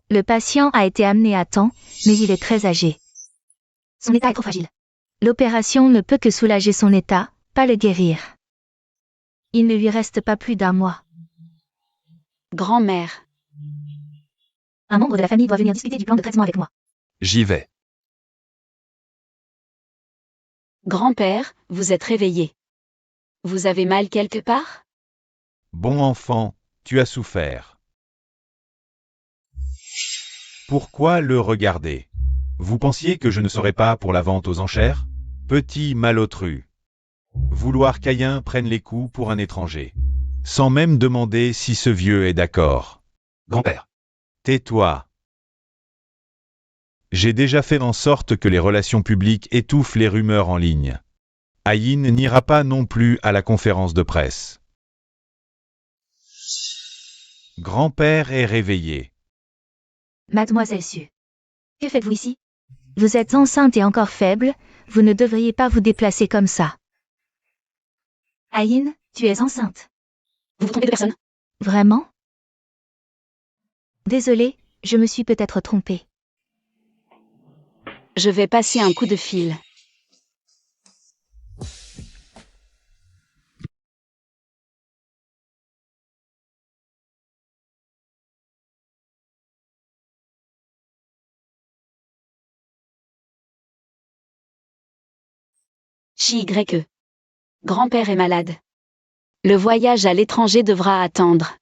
Le patient a été amené à temps, mais il est très âgé. Son état est trop fragile. L'opération ne peut que soulager son état, pas le guérir. Il ne lui reste pas plus d'1 mois. Grand-mère. Un membre de la famille doit venir discuter du plan de traitement avec moi. J'y vais. Grand-père, vous êtes réveillé. Vous avez mal quelque part? bon enfant, tu as souffert. Pourquoi le regarder? Vous pensiez que je ne serais pas pour la vente aux enchères? Petit malotru. Vouloir qu'Ayin prenne les coups pour un étranger. Sans même demander si ce vieux est d'accord. Grand-père. Tais-toi. J'ai déjà fait en sorte que les relations publiques étouffent les rumeurs en ligne. Ayin n'ira pas non plus à la conférence de presse. Grand-père est réveillé. Mademoiselle Su. Que faites-vous ici? Vous êtes enceinte et encore faible, vous ne devriez pas vous déplacer comme ça. Ayin, tu es enceinte. Vous vous trompez de personne? Vraiment? Désolée, je me suis peut-être trompée. Je vais passer un coup de fil. Chi-Y-E. Grand-père est malade. Le voyage à l'étranger devra attendre.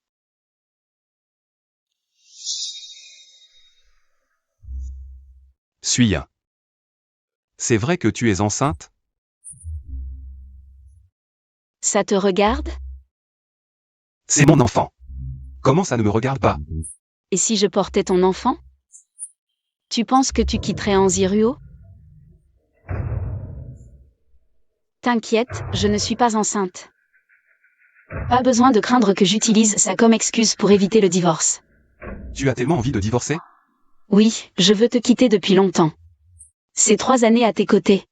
Suis-un. C'est vrai que tu es enceinte? Ça te regarde? C'est mon enfant. Comment ça ne me regarde pas? Et si je portais ton enfant? Tu penses que tu quitterais Anziruo? T'inquiète, je ne suis pas enceinte. Pas besoin de craindre que j'utilise ça comme excuse pour éviter le divorce. Tu as tellement envie de divorcer? Oui, je veux te quitter depuis longtemps. Ces 3 années à tes côtés.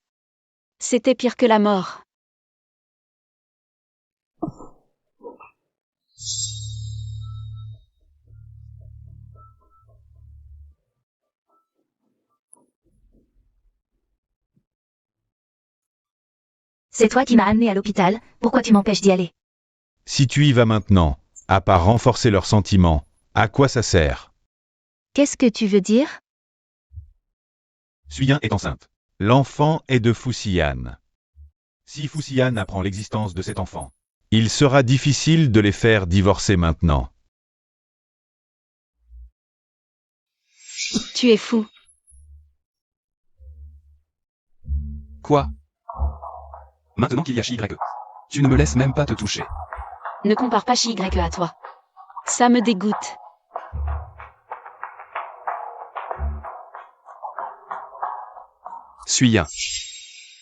C'était pire que la mort. C'est toi qui m'as amené à l'hôpital, pourquoi tu m'empêches d'y aller? Si tu y vas maintenant, à part renforcer leurs sentiments, à quoi ça sert? Qu'est-ce que tu veux dire? Suyin est enceinte. L'enfant est de Fuxian. Si Fuxian apprend l'existence de cet enfant, il sera difficile de les faire divorcer maintenant. Tu es fou. Quoi? Maintenant qu'il y a Chi-Y-E. Tu ne me laisses même pas te toucher. Ne compare pas Chi-Y à toi. Ça me dégoûte. Suis-un.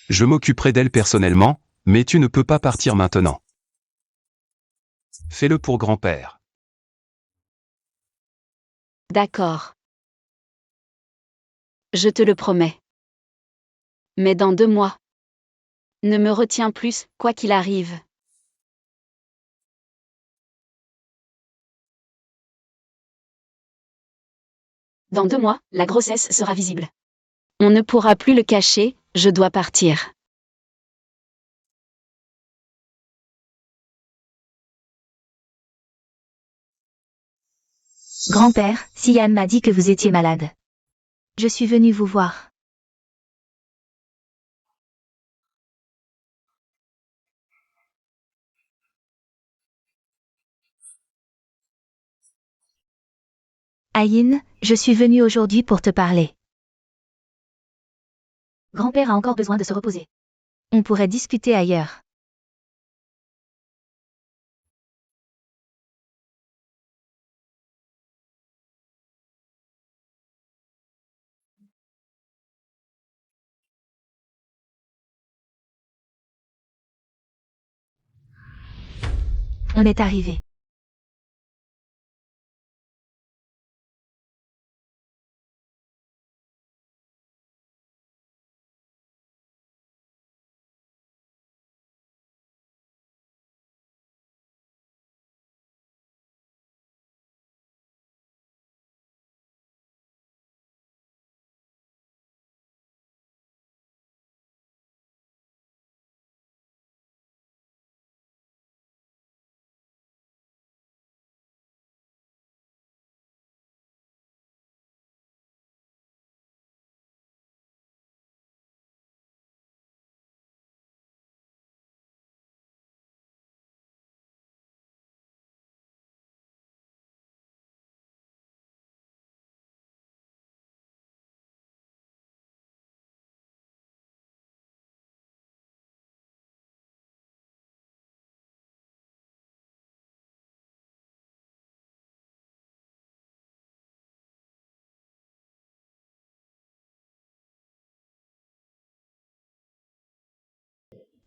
Je m'occuperai d'elle personnellement, mais tu ne peux pas partir maintenant. Fais-le pour grand-père. D'accord. Je te le promets. Mais dans 2 mois. Ne me retiens plus, quoi qu'il arrive. Dans 2 mois, la grossesse sera visible. On ne pourra plus le cacher, je dois partir. Grand-père, Sian m'a dit que vous étiez malade. Je suis venue vous voir. Aïn, je suis venue aujourd'hui pour te parler. Grand-père a encore besoin de se reposer. On pourrait discuter ailleurs. On est arrivé.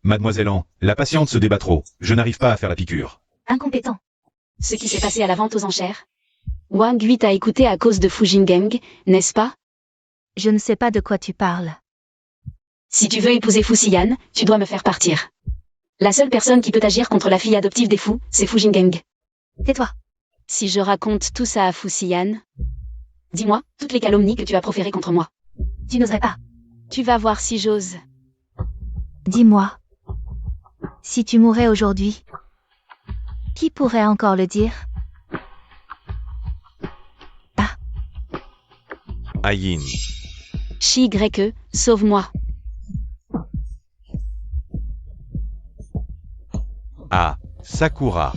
Mademoiselle An, la patiente se débat trop, je n'arrive pas à faire la piqûre. Incompétent. Ce qui s'est passé à la vente aux enchères. Wang 8 a écouté à cause de Fujingeng, n'est-ce pas? Je ne sais pas de quoi tu parles. Si tu veux épouser Fuxian, tu dois me faire partir. La seule personne qui peut agir contre la fille adoptive des fous, c'est Fujingeng. Tais-toi. Si je raconte tout ça à Fuxian, dis-moi, toutes les calomnies que tu as proférées contre moi. Tu n'oserais pas. Tu vas voir si j'ose. Dis-moi. Si tu mourais aujourd'hui, qui pourrait encore le dire? Ayin. Shi-Y-E, sauve-moi. Ah, Sakura.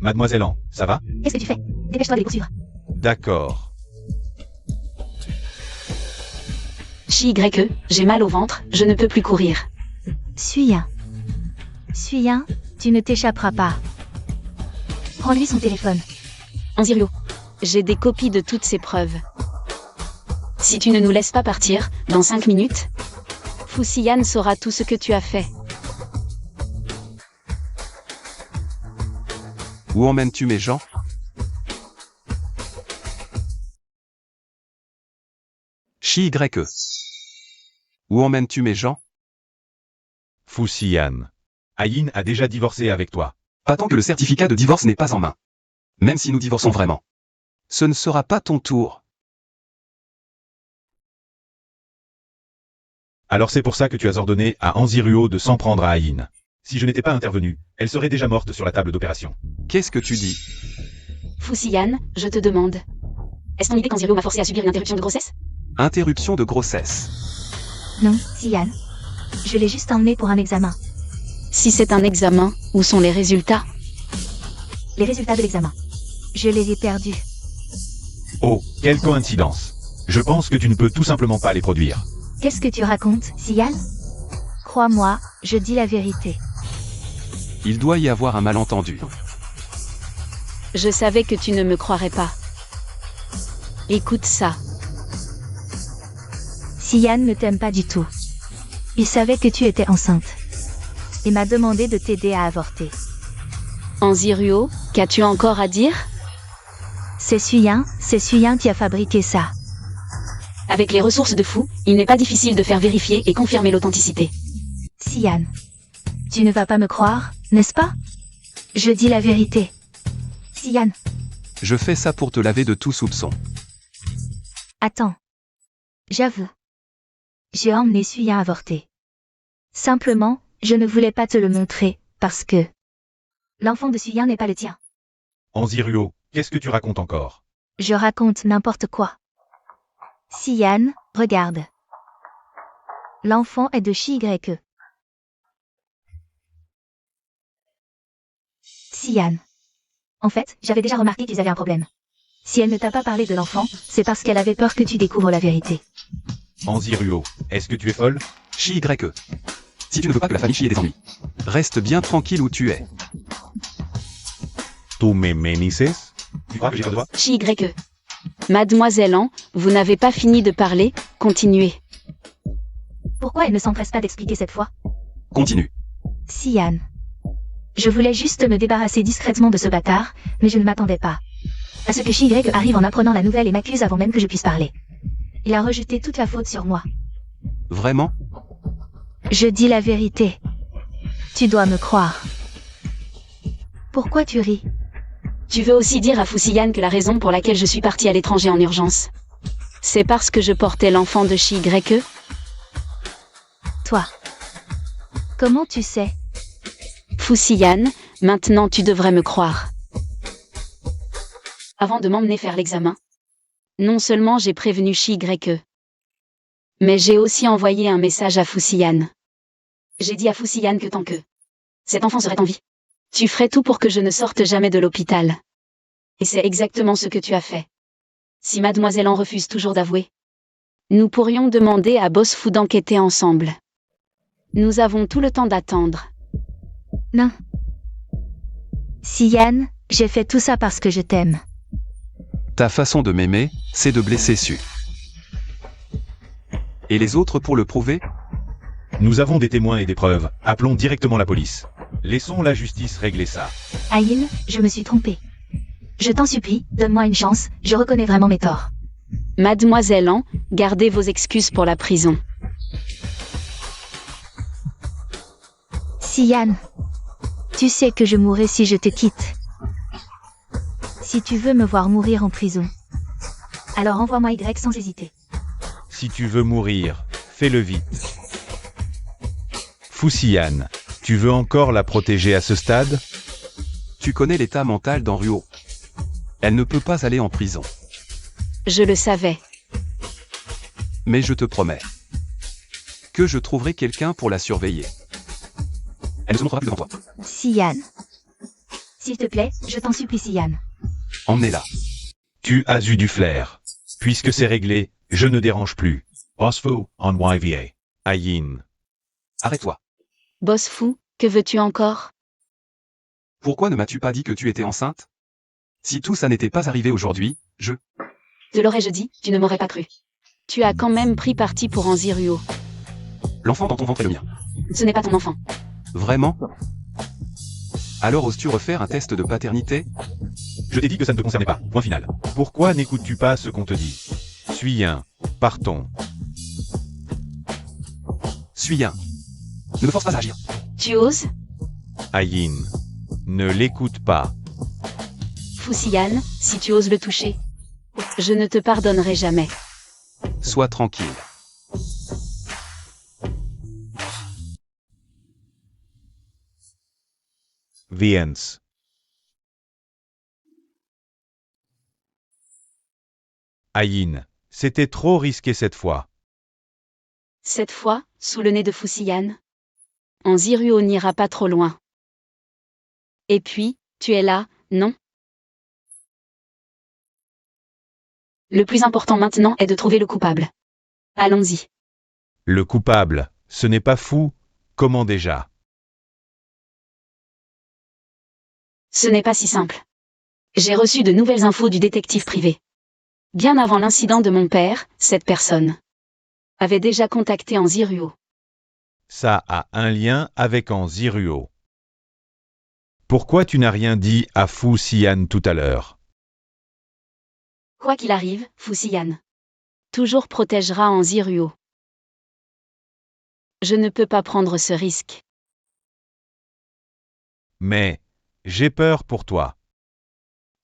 Mademoiselle An, ça va? Qu'est-ce que tu fais? Dépêche-toi de les poursuivre. D'accord. Shi-Y-E, j'ai mal au ventre, je ne peux plus courir. Suyin. Suyin, tu ne t'échapperas pas. Prends-lui son téléphone. Anzirio, j'ai des copies de toutes ces preuves. Si tu ne nous laisses pas partir, dans 5 minutes, Fuxian saura tout ce que tu as fait. Où emmènes-tu mes gens? Shi-Y-E. Où emmènes-tu mes gens? Fuxian. Ayin a déjà divorcé avec toi. Pas tant que le certificat de divorce n'est pas en main. Même si nous divorçons vraiment. Ce ne sera pas ton tour. Alors c'est pour ça que tu as ordonné à Anziruo de s'en prendre à Ayin. Si je n'étais pas intervenu, elle serait déjà morte sur la table d'opération. Qu'est-ce que tu dis? Fuxian, je te demande. Est-ce ton idée qu'Anzirio m'a forcé à subir une interruption de grossesse? Interruption de grossesse. Non, Sian. Je l'ai juste emmené pour un examen. Si c'est un examen, où sont les résultats? Les résultats de l'examen. Je les ai perdus. Oh, quelle coïncidence. Je pense que tu ne peux tout simplement pas les produire. Qu'est-ce que tu racontes, Sian? Crois-moi, je dis la vérité. Il doit y avoir un malentendu. Je savais que tu ne me croirais pas. Écoute ça. Sian ne t'aime pas du tout. Il savait que tu étais enceinte. Et m'a demandé de t'aider à avorter. Anziruo, qu'as-tu encore à dire? C'est Suyin qui a fabriqué ça. Avec les ressources de fou, il n'est pas difficile de faire vérifier et confirmer l'authenticité. Sian, tu ne vas pas me croire, n'est-ce pas? Je dis la vérité. Sian, Je fais ça pour te laver de tout soupçon. attends. J'avoue. J'ai emmené Suyin avorter. Simplement, je ne voulais pas te le montrer, parce que... l'enfant de Suyin n'est pas le tien. Anziruo, qu'est-ce que tu racontes encore? Je raconte n'importe quoi. Sian, regarde. L'enfant est de Shi-Y-E. Sian. En fait, j'avais déjà remarqué qu'ils avaient un problème. Si elle ne t'a pas parlé de l'enfant, c'est parce qu'elle avait peur que tu découvres la vérité. Anziruo, est-ce que tu es folle? Shi-Y-E. Si tu ne veux pas que la famille Shi ait des ennuis, reste bien tranquille où tu es. Tu me menices? Tu crois que j'ai pas le droit? Shi-Y-E. Mademoiselle An, vous n'avez pas fini de parler, continuez. Pourquoi elle ne s'empresse pas d'expliquer cette fois? Continue. Sian. Je voulais juste me débarrasser discrètement de ce bâtard, mais je ne m'attendais pas à ce que Shi-Y arrive en apprenant la nouvelle et m'accuse avant même que je puisse parler. Il a rejeté toute la faute sur moi. Vraiment? Je dis la vérité. Tu dois me croire. Pourquoi tu ris? Tu veux aussi dire à Fuxian que la raison pour laquelle je suis partie à l'étranger en urgence, c'est parce que je portais l'enfant de Shi-Y-E? Toi. Comment tu sais? Fuxian, maintenant tu devrais me croire. Avant de m'emmener faire l'examen, non seulement j'ai prévenu Shi-Y-E, mais j'ai aussi envoyé un message à Fuxian. J'ai dit à Fuxian que tant que cet enfant serait en vie, tu ferais tout pour que je ne sorte jamais de l'hôpital. Et c'est exactement ce que tu as fait. Si Mademoiselle en refuse toujours d'avouer, nous pourrions demander à Boss Fu d'enquêter ensemble. Nous avons tout le temps d'attendre. Non. Sian, j'ai fait tout ça parce que je t'aime. Ta façon de m'aimer, c'est de blesser Su. Et les autres pour le prouver? Nous avons des témoins et des preuves, appelons directement la police. Laissons la justice régler ça. Ayin, je me suis trompée. Je t'en supplie, donne-moi une chance, je reconnais vraiment mes torts. Mademoiselle An, gardez vos excuses pour la prison. Sian, Tu sais que je mourrai si je te quitte. Si tu veux me voir mourir en prison, alors envoie-moi Y sans hésiter. Si tu veux mourir, fais-le vite. Fuxian, tu veux encore la protéger à ce stade? Tu connais l'état mental d'Enruo. Elle ne peut pas aller en prison. Je le savais. Mais je te promets que je trouverai quelqu'un pour la surveiller. Elle ne se montrera plus devant toi. Sian. S'il te plaît, je t'en supplie, Sian. Emmenez-la. Tu as eu du flair. Puisque c'est réglé, je ne dérange plus. Osfo en YVA. Ayin. Arrête-toi. Boss fou, que veux-tu encore? Pourquoi ne m'as-tu pas dit que tu étais enceinte? Si tout ça n'était pas arrivé aujourd'hui, Te l'aurais-je dit, tu ne m'aurais pas cru. Tu as quand même pris parti pour Anziruo. L'enfant dans ton ventre est le mien. Ce n'est pas ton enfant. Vraiment? Alors oses-tu refaire un test de paternité? Je t'ai dit que ça ne te concernait pas. Point final. Pourquoi n'écoutes-tu pas ce qu'on te dit? Suis-un. Partons. Suis-un. Ne me force pas à agir. Tu oses? Ayin. Ne l'écoute pas. Fuxian, si tu oses le toucher, je ne te pardonnerai jamais. Sois tranquille. Viens. Ayin. C'était trop risqué cette fois. Cette fois, sous le nez de Fuxian, Anziruo n'ira pas trop loin. Et puis, tu es là, non? Le plus important maintenant est de trouver le coupable. Allons-y. Le coupable, ce n'est pas fou, comment déjà? Ce n'est pas si simple. J'ai reçu de nouvelles infos du détective privé. Bien avant l'incident de mon père, cette personne avait déjà contacté Anziruo. Ça a un lien avec Anziruo. Pourquoi tu n'as rien dit à Fuxian tout à l'heure? Quoi qu'il arrive, Fuxian toujours protégera Anziruo. Je ne peux pas prendre ce risque. Mais, j'ai peur pour toi.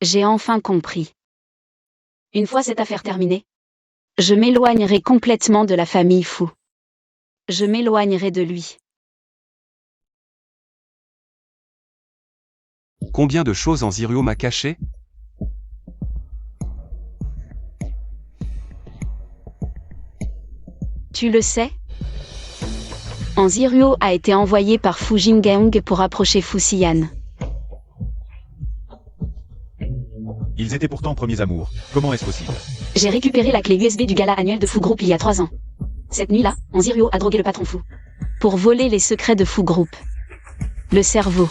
J'ai enfin compris. Une fois cette affaire terminée, je m'éloignerai complètement de la famille Fu. Je m'éloignerai de lui. Combien de choses Anziruo m'a caché? Tu le sais? Anziruo a été envoyé par Fu Jinggang pour approcher Fuxian. Ils étaient pourtant premiers amours. Comment est-ce possible? J'ai récupéré la clé USB du gala annuel de Fu Group il y a 3 ans. Cette nuit-là, Anziruo a drogué le patron Fu. Pour voler les secrets de Fu Group. Le cerveau.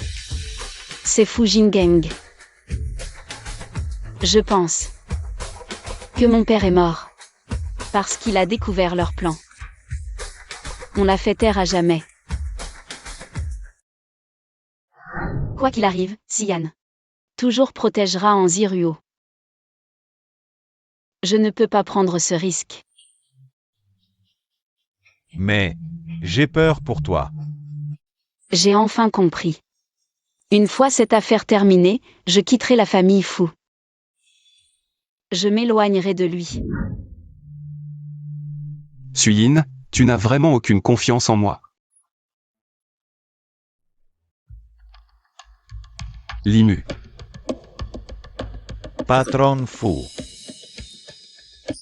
C'est Fu Jinggang. Je pense que mon père est mort. Parce qu'il a découvert leur plan. On l'a fait taire à jamais. Quoi qu'il arrive, Sian toujours protégera Anziruo. Je ne peux pas prendre ce risque. Mais, j'ai peur pour toi. J'ai enfin compris. Une fois cette affaire terminée, je quitterai la famille Fu. Je m'éloignerai de lui. Suyin, tu n'as vraiment aucune confiance en moi. Limu. Patron Fu.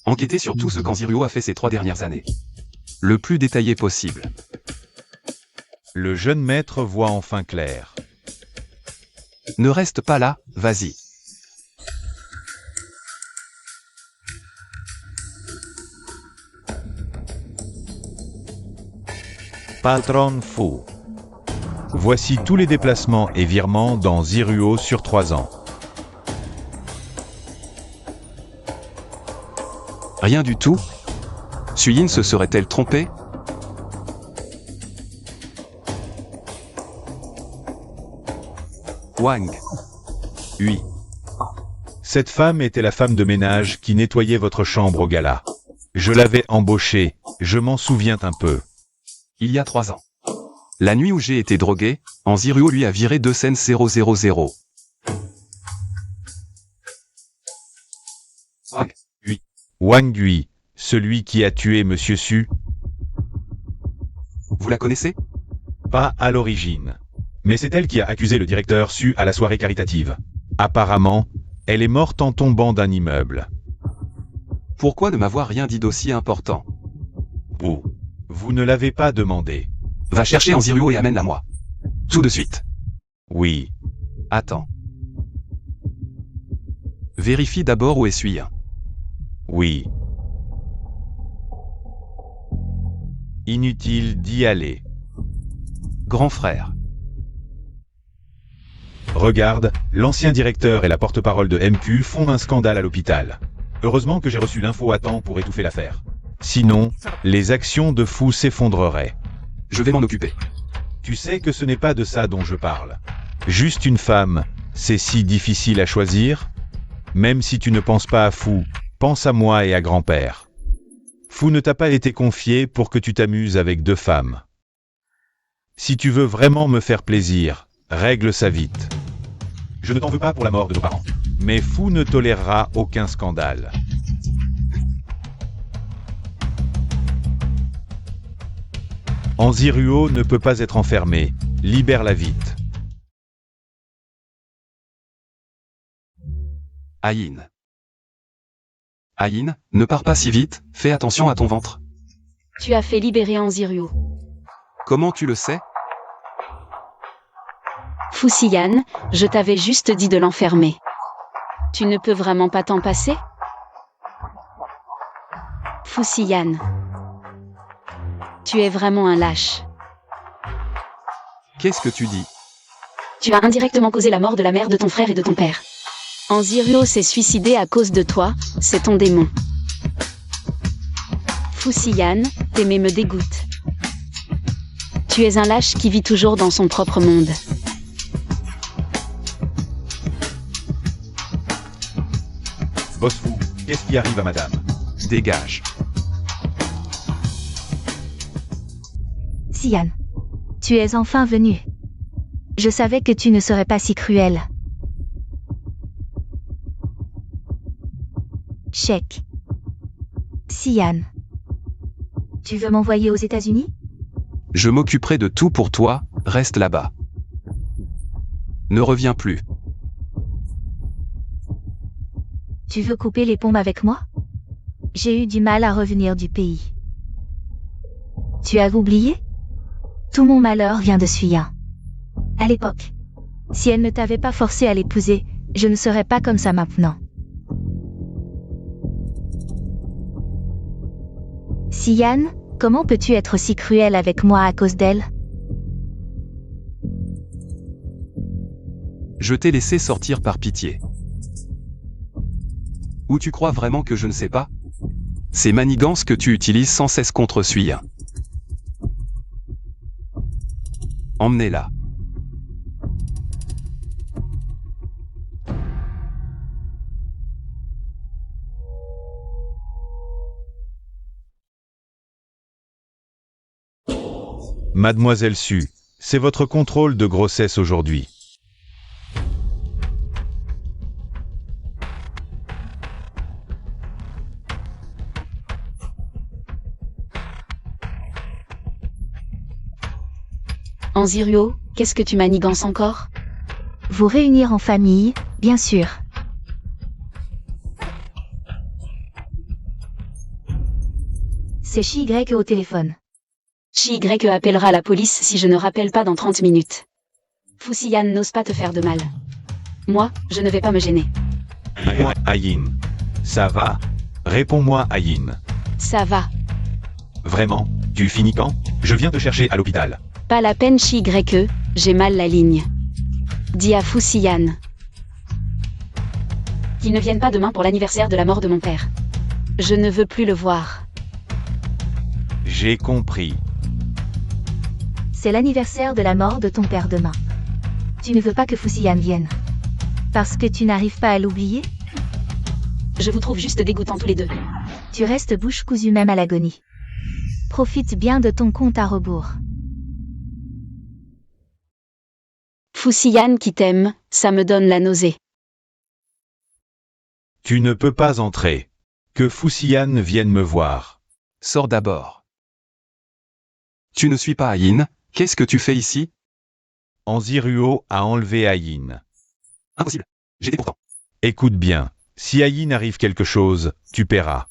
Enquêtez sur tout ce qu'Anziruo a fait ces 3 dernières années. Le plus détaillé possible. Le jeune maître voit enfin clair. Ne reste pas là, vas-y. Patron Fu. Voici tous les déplacements et virements d'Anziruo sur 3 ans. Rien du tout? Suyin se serait-elle trompée? Wang. Oui. Cette femme était la femme de ménage qui nettoyait votre chambre au gala. Je l'avais embauchée, je m'en souviens un peu. Il y a 3 ans. La nuit où j'ai été drogué, Anziruo lui a viré 2 scènes 000. Wang Gui, celui qui a tué Monsieur Su, Vous la connaissez? pas à l'origine. Mais c'est elle qui a accusé le directeur Su à la soirée caritative. Apparemment, elle est morte en tombant d'un immeuble. Pourquoi ne m'avoir rien dit d'aussi important? Oh, vous ne l'avez pas demandé. Va chercher Anziruo et amène-la moi. Tout de suite. Oui, Attends. Vérifie d'abord où est Suyin. oui. Inutile d'y aller. Grand frère. Regarde, l'ancien directeur et la porte-parole de MQ font un scandale à l'hôpital. Heureusement que j'ai reçu l'info à temps pour étouffer l'affaire. Sinon, les actions de Fu s'effondreraient. Je vais m'en occuper. Tu sais que ce n'est pas de ça dont je parle. Juste une femme, c'est si difficile à choisir. Même si tu ne penses pas à Fu, pense à moi et à grand-père. Fu ne t'a pas été confié pour que tu t'amuses avec 2 femmes. Si tu veux vraiment me faire plaisir, règle ça vite. Je ne t'en veux pas pour la mort de nos parents. Mais Fu ne tolérera aucun scandale. Anziruo ne peut pas être enfermé. Libère-la vite. Aïn. Aïn, ne pars pas si vite, fais attention à ton ventre. Tu as fait libérer Anziruo. Comment tu le sais? Fu Xian, je t'avais juste dit de l'enfermer. Tu ne peux vraiment pas t'en passer? Fu Xian. Tu es vraiment un lâche. Qu'est-ce que tu dis? Tu as indirectement causé la mort de la mère de ton frère et de ton père. Anziruo s'est suicidé à cause de toi, c'est ton démon. Fu Xian, t'aimer me dégoûte. Tu es un lâche qui vit toujours dans son propre monde. Boss Fu, qu'est-ce qui arrive à madame? Dégage. Xian. Tu es enfin venu. Je savais que tu ne serais pas si cruel. Chèque. Xian. Tu veux m'envoyer aux États-Unis? Je m'occuperai de tout pour toi, reste là-bas. Ne reviens plus. Tu veux couper les pompes avec moi? J'ai eu du mal à revenir du pays. Tu as oublié? Tout mon malheur vient de Suyin. À l'époque. Si elle ne t'avait pas forcé à l'épouser, je ne serais pas comme ça maintenant. Xian, comment peux-tu être si cruel avec moi à cause d'elle? Je t'ai laissé sortir par pitié. Ou tu crois vraiment que je ne sais pas? Ces manigances que tu utilises sans cesse contre Suyin. Emmenez-la. Mademoiselle Su, c'est votre contrôle de grossesse aujourd'hui. Anziruo, qu'est-ce que tu manigances encore? Vous réunir en famille, bien sûr. C'est Chi-Y au téléphone. Chi-Y appellera la police si je ne rappelle pas dans 30 minutes. Fu Xian n'ose pas te faire de mal. Moi, je ne vais pas me gêner. Aïn. Ça va? Réponds-moi, Aïn. Ça va. Vraiment? Tu finis quand? Je viens te chercher à l'hôpital. Pas la peine Chi-Y, j'ai mal la ligne. Dis à Fu Xian qu'il ne vienne pas demain pour l'anniversaire de la mort de mon père. Je ne veux plus le voir. J'ai compris. C'est l'anniversaire de la mort de ton père demain. Tu ne veux pas que Fu Xian vienne. Parce que tu n'arrives pas à l'oublier? Je vous trouve juste dégoûtants tous les deux. Tu restes bouche cousue même à l'agonie. Profite bien de ton compte à rebours. Fusiyan qui t'aime, ça me donne la nausée. Tu ne peux pas entrer. Que Fusiyan vienne me voir. Sors d'abord. Tu ne suis pas Ayin, qu'est-ce que tu fais ici? Anziruo a enlevé Ayin. Impossible. J'étais pourtant. Écoute bien. Si Ayin arrive quelque chose, tu paieras.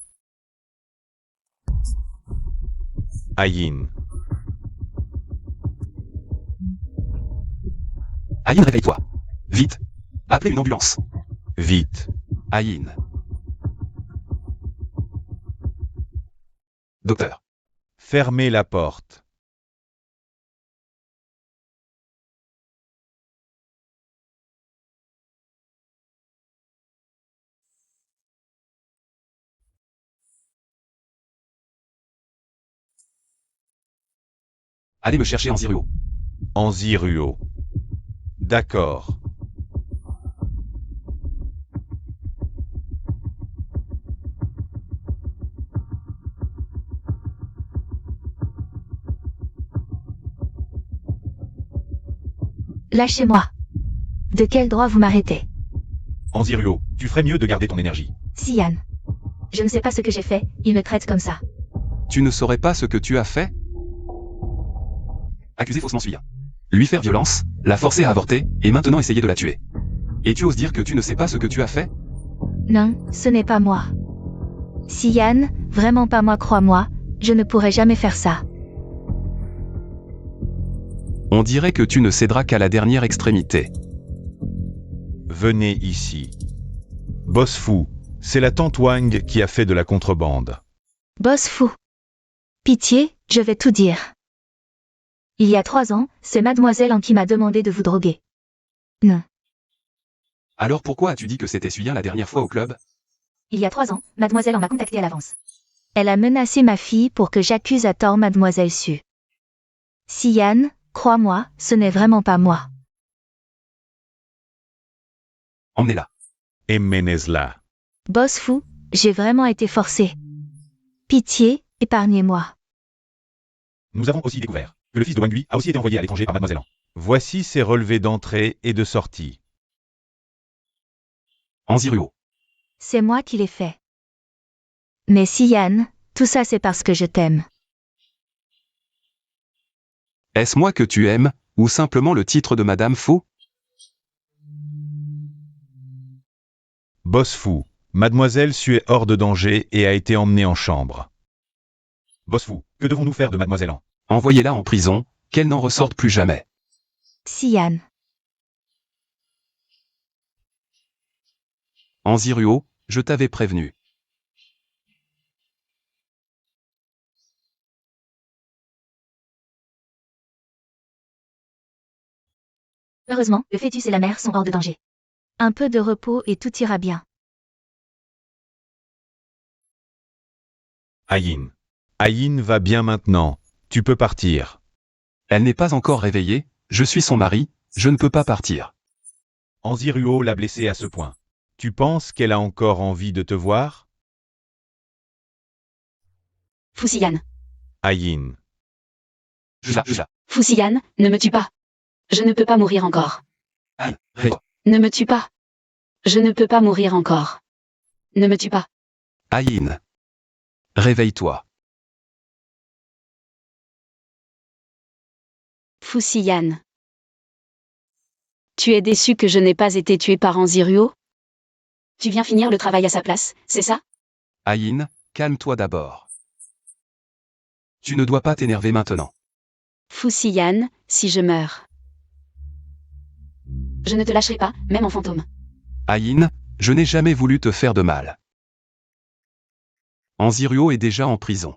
Ayin. Ayin, réveille-toi. Vite. Appelez une ambulance. Vite. Ayin. Docteur. Fermez la porte. Allez me chercher Anziruo. Anziruo. D'accord. Lâchez-moi. De quel droit vous m'arrêtez? Anziruo, tu ferais mieux de garder ton énergie. Sian. Je ne sais pas ce que j'ai fait, il me traite comme ça. Tu ne saurais pas ce que tu as fait? Accuser faussement Suya. Lui faire violence, la forcer à avorter, et maintenant essayer de la tuer. Et tu oses dire que tu ne sais pas ce que tu as fait? Non, ce n'est pas moi. Sian, vraiment pas moi, crois-moi, je ne pourrais jamais faire ça. On dirait que tu ne céderas qu'à la dernière extrémité. Venez ici. Boss Fu, c'est la tante Wang qui a fait de la contrebande. Boss fou. Pitié, je vais tout dire. Il y a 3 ans, c'est Mademoiselle en qui m'a demandé de vous droguer. Non. Alors pourquoi as-tu dit que c'était Suya la dernière fois au club? Il y a 3 ans, Mademoiselle en m'a contacté à l'avance. Elle a menacé ma fille pour que j'accuse à tort Mademoiselle Su. Sian, crois-moi, ce n'est vraiment pas moi. Emmenez-la. Emmenez-la. Boss fou, j'ai vraiment été forcée. Pitié, épargnez-moi. Nous avons aussi découvert que le fils de Wang Lui a aussi été envoyé à l'étranger par Mademoiselle An. Voici ses relevés d'entrée et de sortie. Anziruo. C'est moi qui l'ai fait. Mais Sian, tout ça c'est parce que je t'aime. Est-ce moi que tu aimes, ou simplement le titre de Madame Faux? Boss Fu, Mademoiselle Su est hors de danger et a été emmenée en chambre. Boss Fu, que devons-nous faire de Mademoiselle An? Envoyez-la en prison, qu'elle n'en ressorte plus jamais. Sian. Anziruo, je t'avais prévenu. Heureusement, le fœtus et la mère sont hors de danger. Un peu de repos et tout ira bien. Ayin. Ayin va bien maintenant. Tu peux partir. Elle n'est pas encore réveillée, je suis son mari, je ne peux pas partir. Anziruo l'a blessée à ce point. Tu penses qu'elle a encore envie de te voir? Fusiyan. Ayin. Je la. Fusiyan, ne me tue pas. Je ne peux pas mourir encore. Anne, réveille-toi. Ne me tue pas. Je ne peux pas mourir encore. Ne me tue pas. Ayin. Réveille-toi. Fusiyan. Tu es déçu que je n'ai pas été tué par Anziruo? Tu viens finir le travail à sa place, c'est ça? Ayin, calme-toi d'abord. Tu ne dois pas t'énerver maintenant. Fusiyan, si je meurs. Je ne te lâcherai pas, même en fantôme. Ayin, je n'ai jamais voulu te faire de mal. Anziruo est déjà en prison.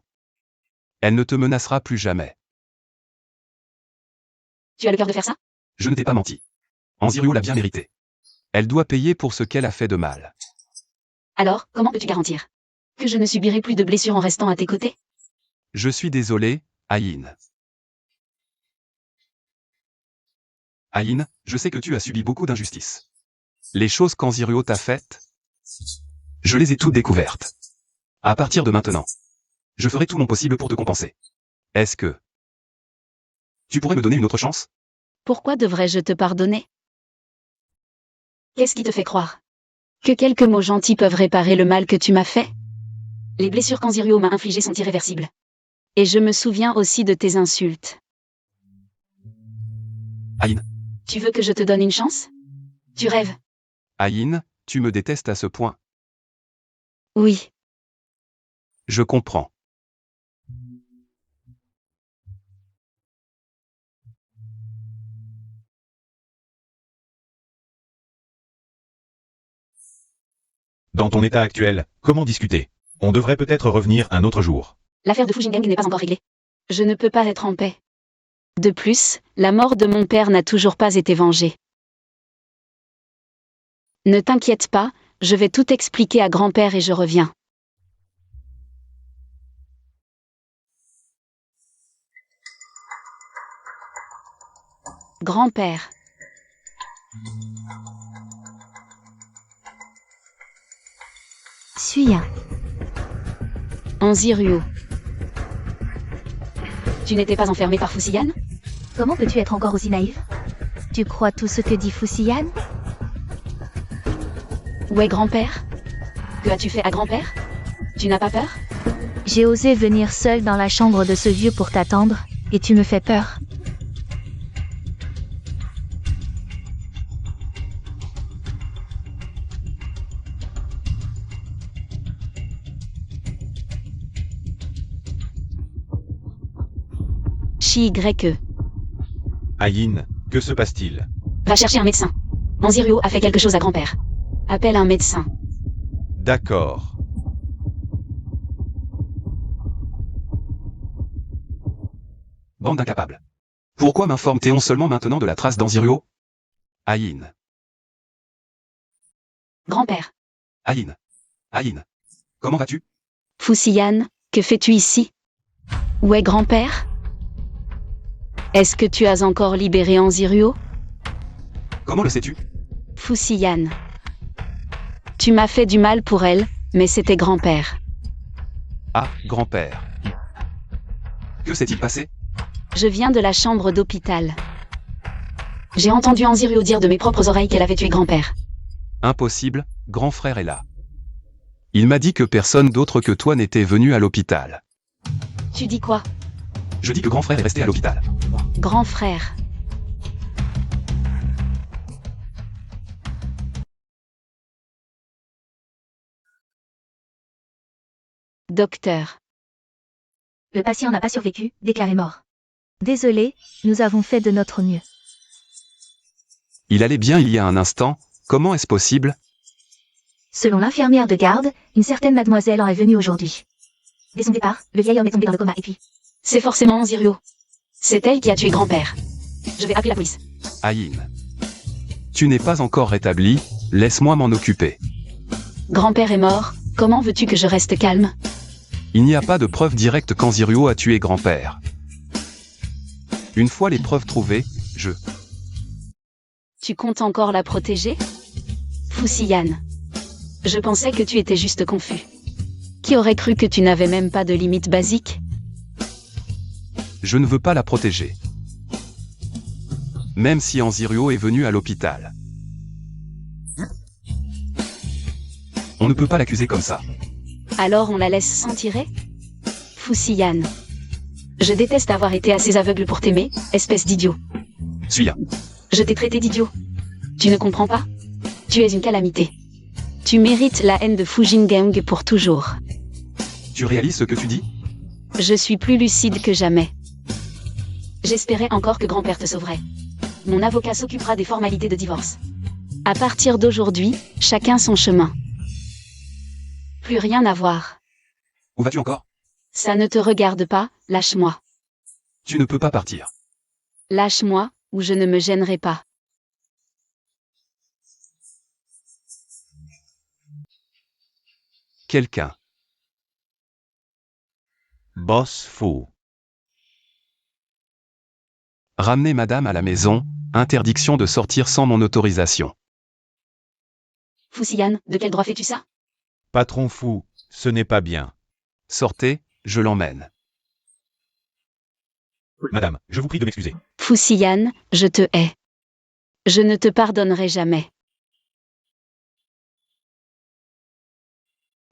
Elle ne te menacera plus jamais. Tu as le cœur de faire ça? Je ne t'ai pas menti. Anziruo l'a bien mérité. Elle doit payer pour ce qu'elle a fait de mal. Alors, comment peux-tu garantir que je ne subirai plus de blessures en restant à tes côtés? Je suis désolé, Ayin. Ayin, je sais que tu as subi beaucoup d'injustices. Les choses qu'Anziruo t'a faites, je les ai toutes découvertes. À partir de maintenant, je ferai tout mon possible pour te compenser. Est-ce que tu pourrais me donner une autre chance? Pourquoi devrais-je te pardonner? Qu'est-ce qui te fait croire que quelques mots gentils peuvent réparer le mal que tu m'as fait? Les blessures qu'Anzirio m'a infligées sont irréversibles. Et je me souviens aussi de tes insultes. Aïn. Tu veux que je te donne une chance? Tu rêves? Aïn, tu me détestes à ce point. Oui. Je comprends. Dans ton état actuel, comment discuter? On devrait peut-être revenir un autre jour. L'affaire de Fujingang n'est pas encore réglée. Je ne peux pas être en paix. De plus, la mort de mon père n'a toujours pas été vengée. Ne t'inquiète pas, je vais tout expliquer à grand-père et je reviens. Grand-père. Suya. Anzirio. Tu n'étais pas enfermé par Fusiyan? Comment peux-tu être encore aussi naïf? Tu crois tout ce que dit Fusiyan? Où est grand-père? Que as-tu fait à grand-père? Tu n'as pas peur? J'ai osé venir seul dans la chambre de ce vieux pour t'attendre, et tu me fais peur. Chi-Y-E. Aïn, que se passe-t-il? Va chercher un médecin. Anzirio a fait quelque chose à grand-père. Appelle un médecin. D'accord. Bande d'incapables. Pourquoi m'informe-t-on seulement maintenant de la trace d'Anzirio? Aïn. Grand-père. Aïn. Aïn. Comment vas-tu? Fusiyan, que fais-tu ici? Où est grand-père? Est-ce que tu as encore libéré Anzirio? Comment le sais-tu? Fusiyan. Tu m'as fait du mal pour elle, mais c'était grand-père. Ah, grand-père. Que s'est-il passé? Je viens de la chambre d'hôpital. J'ai entendu Anzirio dire de mes propres oreilles qu'elle avait tué grand-père. Impossible, grand frère est là. Il m'a dit que personne d'autre que toi n'était venu à l'hôpital. Tu dis quoi? Je dis que grand frère est resté à l'hôpital. Grand frère. Docteur. Le patient n'a pas survécu, déclaré mort. Désolé, nous avons fait de notre mieux. Il allait bien il y a un instant, comment est-ce possible? Selon l'infirmière de garde, une certaine mademoiselle en est venue aujourd'hui. Dès son départ, le vieil homme est tombé dans le coma et puis... C'est forcément Anzirio. C'est elle qui a tué grand-père. Je vais appeler la police. Aïn. Tu n'es pas encore rétabli, laisse-moi m'en occuper. Grand-père est mort, comment veux-tu que je reste calme? Il n'y a pas de preuve directe qu'Anzirio a tué grand-père. Une fois les preuves trouvées, Tu comptes encore la protéger? Fusiyan. Je pensais que tu étais juste confus. Qui aurait cru que tu n'avais même pas de limite basique? Je ne veux pas la protéger. Même si Anzirio est venu à l'hôpital. On ne peut pas l'accuser comme ça. Alors on la laisse s'en tirer? Fusiyan. Je déteste avoir été assez aveugle pour t'aimer, espèce d'idiot. Suya. Je t'ai traité d'idiot. Tu ne comprends pas? Tu es une calamité. Tu mérites la haine de Fujingang pour toujours. Tu réalises ce que tu dis? Je suis plus lucide que jamais. J'espérais encore que grand-père te sauverait. Mon avocat s'occupera des formalités de divorce. À partir d'aujourd'hui, chacun son chemin. Plus rien à voir. Où vas-tu encore? Ça ne te regarde pas, lâche-moi. Tu ne peux pas partir. Lâche-moi, ou je ne me gênerai pas. Quelqu'un. Boss faux. Ramenez madame à la maison, interdiction de sortir sans mon autorisation. Fusiyan, de quel droit fais-tu ça? Patron fou, ce n'est pas bien. Sortez, je l'emmène. Madame, je vous prie de m'excuser. Fusiyan, je te hais. Je ne te pardonnerai jamais.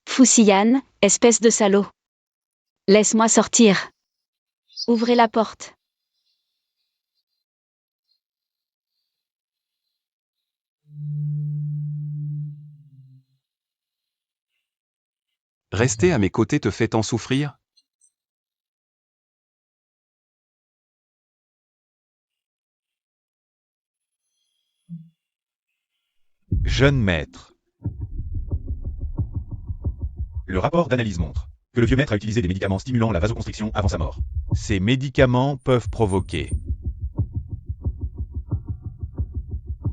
Fusiyan, espèce de salaud. Laisse-moi sortir. Ouvrez la porte. Rester à mes côtés te fait tant souffrir? Jeune maître. Le rapport d'analyse montre que le vieux maître a utilisé des médicaments stimulant la vasoconstriction avant sa mort. Ces médicaments peuvent provoquer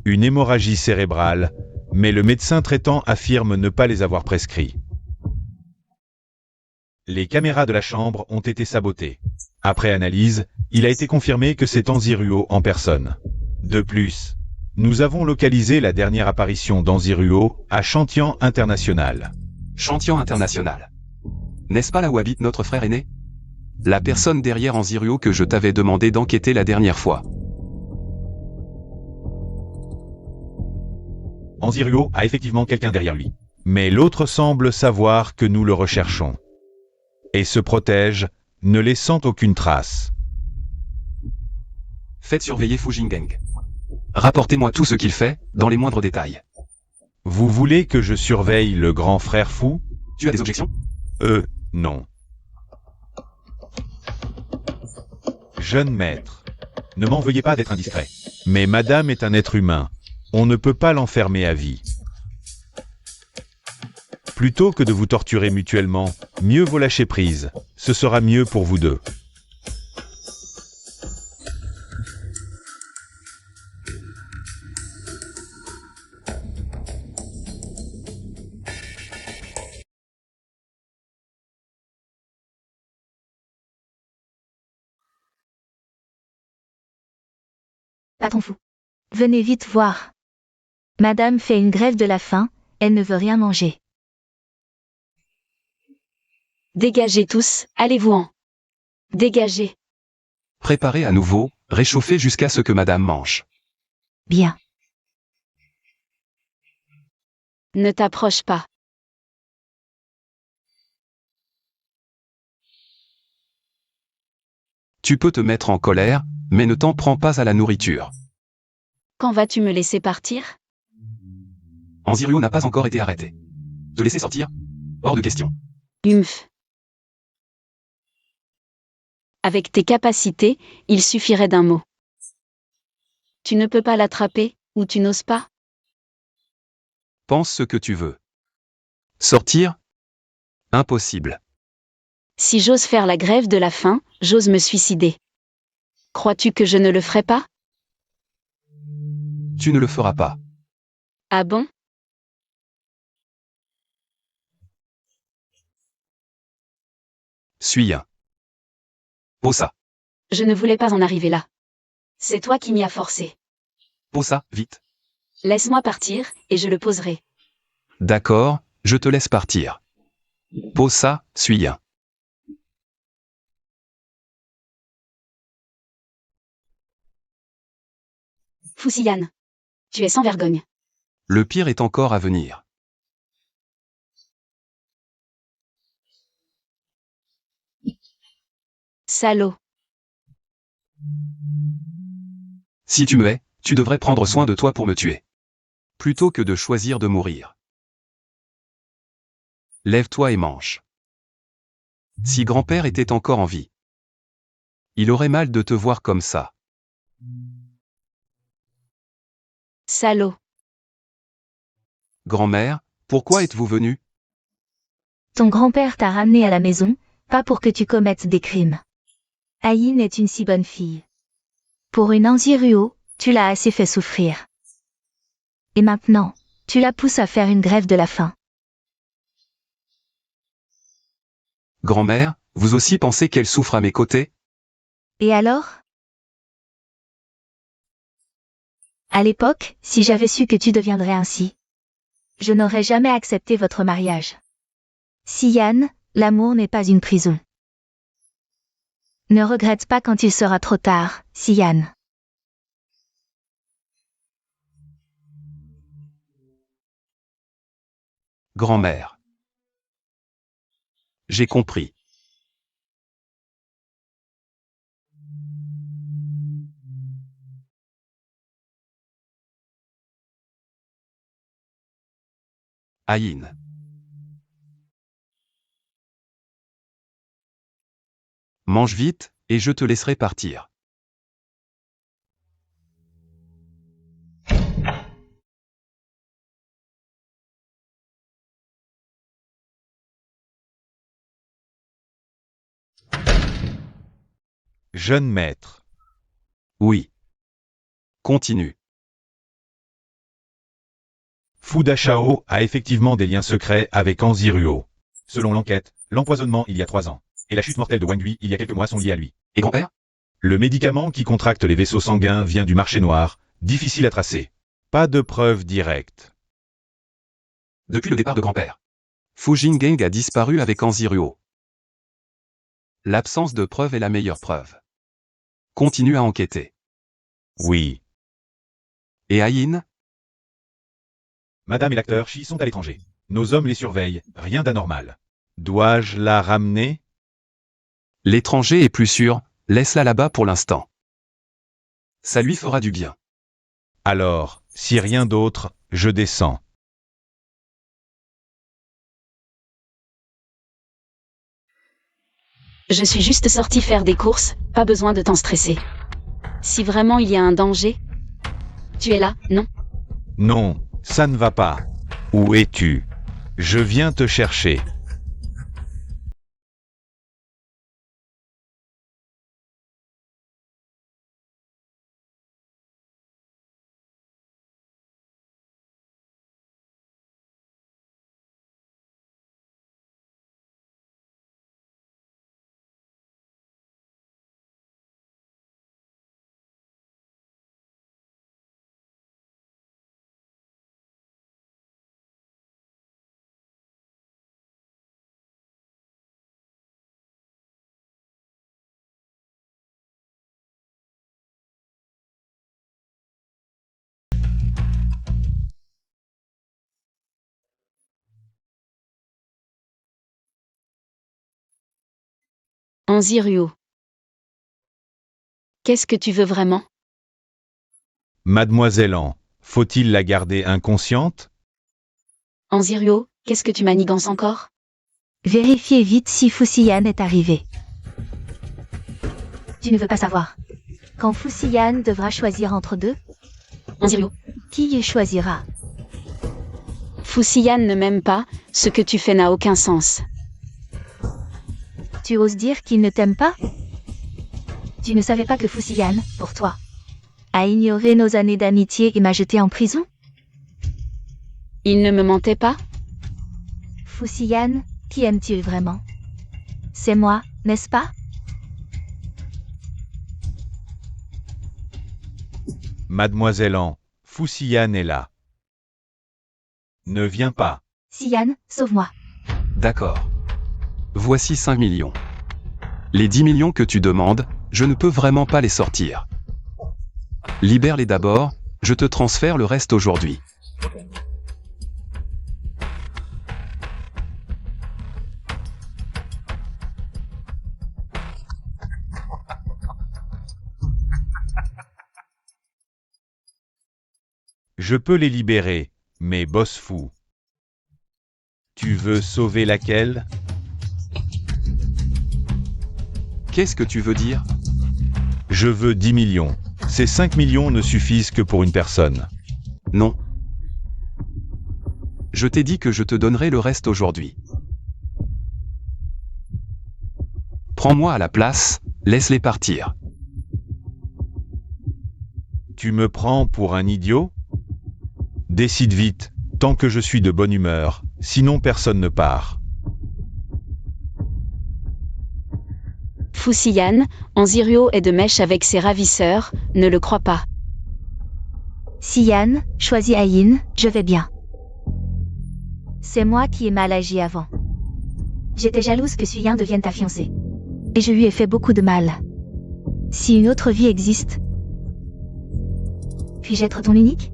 une hémorragie cérébrale, mais le médecin traitant affirme ne pas les avoir prescrits. Les caméras de la chambre ont été sabotées. Après analyse, il a été confirmé que c'est Anziruo en personne. De plus, nous avons localisé la dernière apparition d'Anziruo à Chantian International. Chantian International. N'est-ce pas là où habite notre frère aîné? La personne derrière Anziruo que je t'avais demandé d'enquêter la dernière fois. Anziruo a effectivement quelqu'un derrière lui. Mais l'autre semble savoir que nous le recherchons. Et se protège, ne laissant aucune trace. Faites surveiller Fujingeng. Rapportez-moi tout ce qu'il fait, dans les moindres détails. Vous voulez que je surveille le grand frère fou? Tu as des objections? Non. Jeune maître, ne m'en veuillez pas d'être indiscret. Mais madame est un être humain. On ne peut pas l'enfermer à vie. Plutôt que de vous torturer mutuellement, mieux vaut lâcher prise. Ce sera mieux pour vous deux. Patron fou. Venez vite voir. Madame fait une grève de la faim, elle ne veut rien manger. Dégagez tous, allez-vous-en. Dégagez. Préparez à nouveau, réchauffez jusqu'à ce que madame mange. Bien. Ne t'approche pas. Tu peux te mettre en colère, mais ne t'en prends pas à la nourriture. Quand vas-tu me laisser partir? Anziruo n'a pas encore été arrêté. Te laisser sortir? Hors de question. Humph. Avec tes capacités, il suffirait d'un mot. Tu ne peux pas l'attraper, ou tu n'oses pas? Pense ce que tu veux. Sortir? Impossible. Si j'ose faire la grève de la faim, j'ose me suicider. Crois-tu que je ne le ferai pas? Tu ne le feras pas. Ah bon? Suis un. Posa. Je ne voulais pas en arriver là. C'est toi qui m'y as forcé. Posa, vite. Laisse-moi partir, et je le poserai. D'accord, je te laisse partir. Posa, suis un. Fusiyan. Tu es sans vergogne. Le pire est encore à venir. Salaud. Si tu me hais, tu devrais prendre soin de toi pour me tuer. Plutôt que de choisir de mourir. Lève-toi et mange. Si grand-père était encore en vie, il aurait mal de te voir comme ça. Salaud. Grand-mère, pourquoi êtes-vous venue? Ton grand-père t'a ramené à la maison, pas pour que tu commettes des crimes. Aïn est une si bonne fille. Pour une Anziruo, tu l'as assez fait souffrir. Et maintenant, tu la pousses à faire une grève de la faim. Grand-mère, vous aussi pensez qu'elle souffre à mes côtés? Et alors? À l'époque, si j'avais su que tu deviendrais ainsi, je n'aurais jamais accepté votre mariage. Siyan, l'amour n'est pas une prison. Ne regrette pas quand il sera trop tard, Siyan. Grand-mère. J'ai compris. Aïn. Mange vite, et je te laisserai partir. Jeune maître. Oui. Continue. Fuda Shao a effectivement des liens secrets avec Anziruo. Selon l'enquête, l'empoisonnement il y a 3 ans, et la chute mortelle de Wang Lui il y a quelques mois sont liés à lui. Et grand-père? Le médicament qui contracte les vaisseaux sanguins vient du marché noir, difficile à tracer. Pas de preuves directes. Depuis le départ de grand-père, Fu Jingeng a disparu avec Anziruo. L'absence de preuve est la meilleure preuve. Continue à enquêter. Oui. Et Aïn? Madame et l'acteur Shi sont à l'étranger. Nos hommes les surveillent, rien d'anormal. Dois-je la ramener? L'étranger est plus sûr, laisse-la là-bas pour l'instant. Ça lui fera du bien. Alors, si rien d'autre, je descends. Je suis juste sorti faire des courses, pas besoin de t'en stresser. Si vraiment il y a un danger, tu es là, non? Non, ça ne va pas. Où es-tu? Je viens te chercher. Anziruo. Qu'est-ce que tu veux vraiment? Mademoiselle An, faut-il la garder inconsciente? Anziruo, qu'est-ce que tu manigances encore? Vérifiez vite si Fuxian est arrivé. Tu ne veux pas savoir. Quand Fuxian devra choisir entre deux, Anziruo. qui y choisira? Fuxian ne m'aime pas, ce que tu fais n'a aucun sens. Tu oses dire qu'il ne t'aime pas? Tu ne savais pas que Fuxian, pour toi, a ignoré nos années d'amitié et m'a jeté en prison? Il ne me mentait pas? Fuxian, qui aimes-tu vraiment? C'est moi, n'est-ce pas? Mademoiselle An, Fuxian est là. Ne viens pas. Xian, sauve-moi. D'accord. Voici 5 millions. Les 10 millions que tu demandes, je ne peux vraiment pas les sortir. Libère-les d'abord, je te transfère le reste aujourd'hui. Je peux les libérer, mais boss fou. Tu veux sauver laquelle? Qu'est-ce que tu veux dire? Je veux 10 millions. Ces 5 millions ne suffisent que pour une personne. Non. Je t'ai dit que je te donnerai le reste aujourd'hui. Prends-moi à la place, laisse-les partir. Tu me prends pour un idiot? Décide vite, tant que je suis de bonne humeur, sinon personne ne part. Fuxian, Anziruo est de mèche avec ses ravisseurs, ne le crois pas. Xian, choisis Aïn, je vais bien. C'est moi qui ai mal agi avant. J'étais jalouse que Xian devienne ta fiancée. Et je lui ai fait beaucoup de mal. Si une autre vie existe, puis-je être ton unique?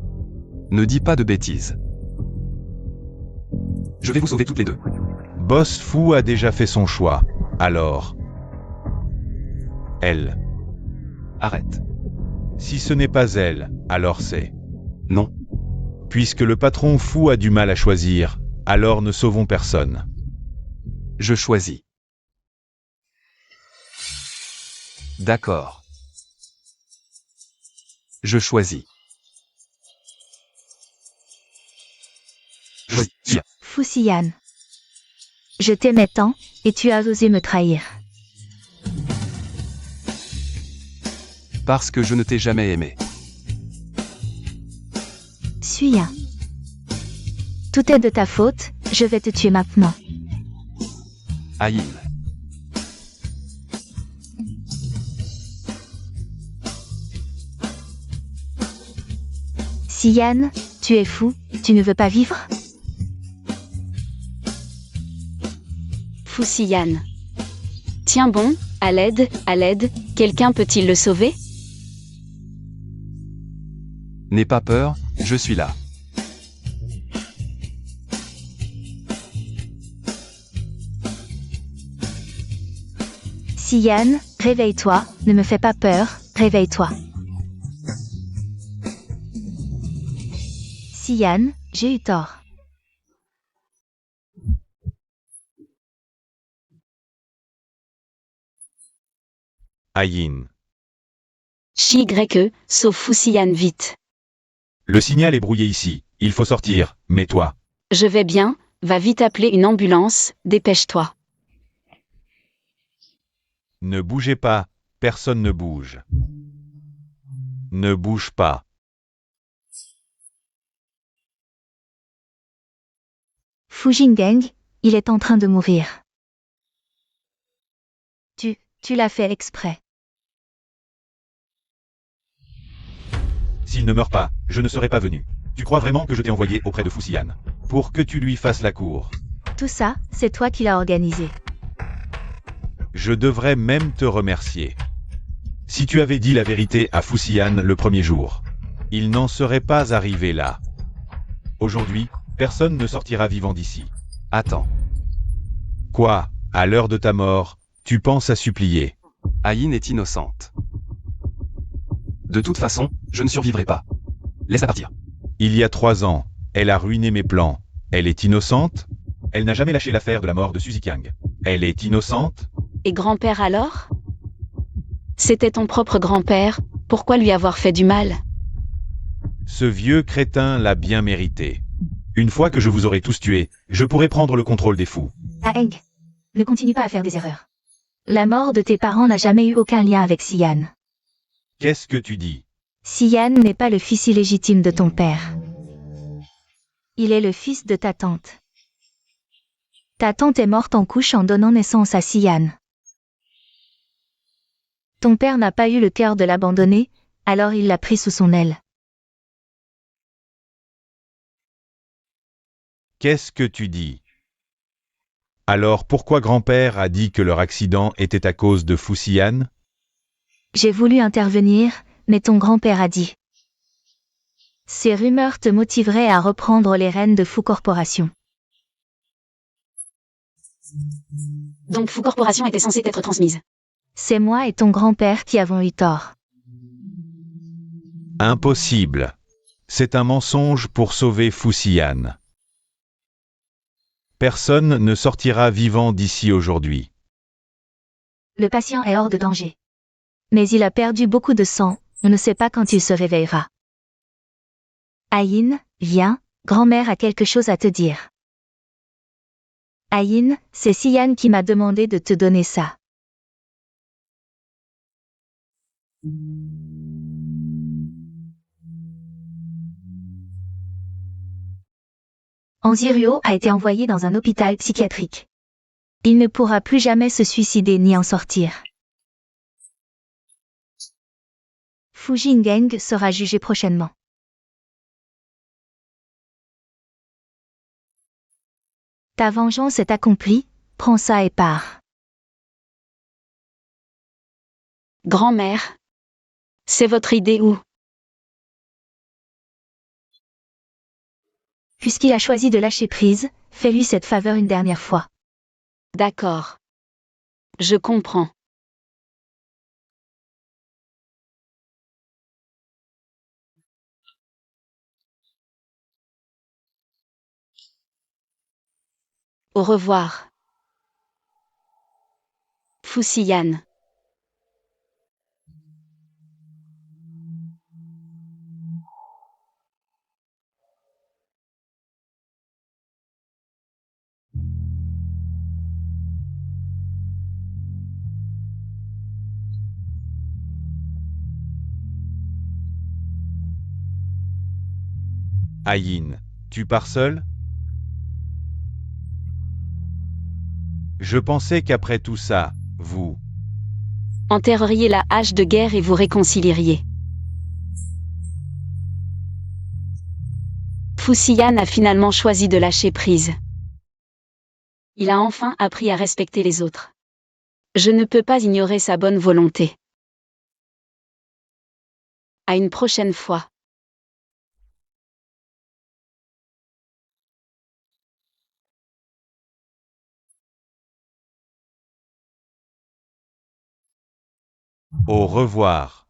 Ne dis pas de bêtises. Je vais vous sauver toutes les deux. Boss Fu a déjà fait son choix. Alors. Elle. Arrête. Si ce n'est pas elle, alors c'est. Non. Puisque le patron Fu a du mal à choisir, alors ne sauvons personne. Je choisis. D'accord. Je choisis. Choisis. Fu Xian. Je t'aimais tant, et tu as osé me trahir. Parce que je ne t'ai jamais aimé. Suya. Tout est de ta faute, je vais te tuer maintenant. Aïn. Xian, tu es fou, tu ne veux pas vivre? Fu Xian. Tiens bon, à l'aide, quelqu'un peut-il le sauver? N'aie pas peur, je suis là. Xian, réveille-toi, ne me fais pas peur, réveille-toi. Xian, j'ai eu tort. Ayin. Chi-Y-E, sauve Fu Xian vite. Le signal est brouillé ici, il faut sortir, mais toi. Je vais bien, va vite appeler une ambulance, dépêche-toi. Ne bougez pas, personne ne bouge. Ne bouge pas. Fu Jingeng, il est en train de mourir. Tu l'as fait exprès. S'il ne meurt pas, je ne serai pas venu. Tu crois vraiment que je t'ai envoyé auprès de Fu Xian pour que tu lui fasses la cour? Tout ça, c'est toi qui l'as organisé. Je devrais même te remercier. Si tu avais dit la vérité à Fu Xian le premier jour, il n'en serait pas arrivé là. Aujourd'hui, personne ne sortira vivant d'ici. Attends. Quoi, à l'heure de ta mort, tu penses à supplier? Aïn est innocente. De toute façon, je ne survivrai pas. Laisse-la partir. Il y a 3 ans, elle a ruiné mes plans. Elle est innocente? Elle n'a jamais lâché l'affaire de la mort de Suzy Kang. Elle est innocente? Et grand-père alors? C'était ton propre grand-père, pourquoi lui avoir fait du mal? Ce vieux crétin l'a bien mérité. Une fois que je vous aurai tous tués, je pourrai prendre le contrôle des fous. Aeng, ne continue pas à faire des erreurs. La mort de tes parents n'a jamais eu aucun lien avec Xian. Qu'est-ce que tu dis? Xian n'est pas le fils illégitime de ton père. Il est le fils de ta tante. Ta tante est morte en couche en donnant naissance à Xian. Ton père n'a pas eu le cœur de l'abandonner, alors il l'a pris sous son aile. Qu'est-ce que tu dis? Alors pourquoi grand-père a dit que leur accident était à cause de Fu Xian? J'ai voulu intervenir, mais ton grand-père a dit. Ces rumeurs te motiveraient à reprendre les rênes de Fu Corporation. Donc Fu Corporation était censée être transmise. C'est moi et ton grand-père qui avons eu tort. Impossible. C'est un mensonge pour sauver Fu Xian. Personne ne sortira vivant d'ici aujourd'hui. Le patient est hors de danger. Mais il a perdu beaucoup de sang, on ne sait pas quand il se réveillera. Aïn, viens, grand-mère a quelque chose à te dire. Aïn, c'est Xian qui m'a demandé de te donner ça. Anzirio a été envoyé dans un hôpital psychiatrique. Il ne pourra plus jamais se suicider ni en sortir. Fu Jingeng sera jugé prochainement. Ta vengeance est accomplie, prends ça et pars. Grand-mère. C'est votre idée ou? Puisqu'il a choisi de lâcher prise, fais-lui cette faveur une dernière fois. D'accord. Je comprends. Au revoir. Fusiyan. Ayin, tu pars seul? Je pensais qu'après tout ça, vous... Enterreriez la hache de guerre et vous réconcilieriez. Fusiyan a finalement choisi de lâcher prise. Il a enfin appris à respecter les autres. Je ne peux pas ignorer sa bonne volonté. À une prochaine fois. Au revoir.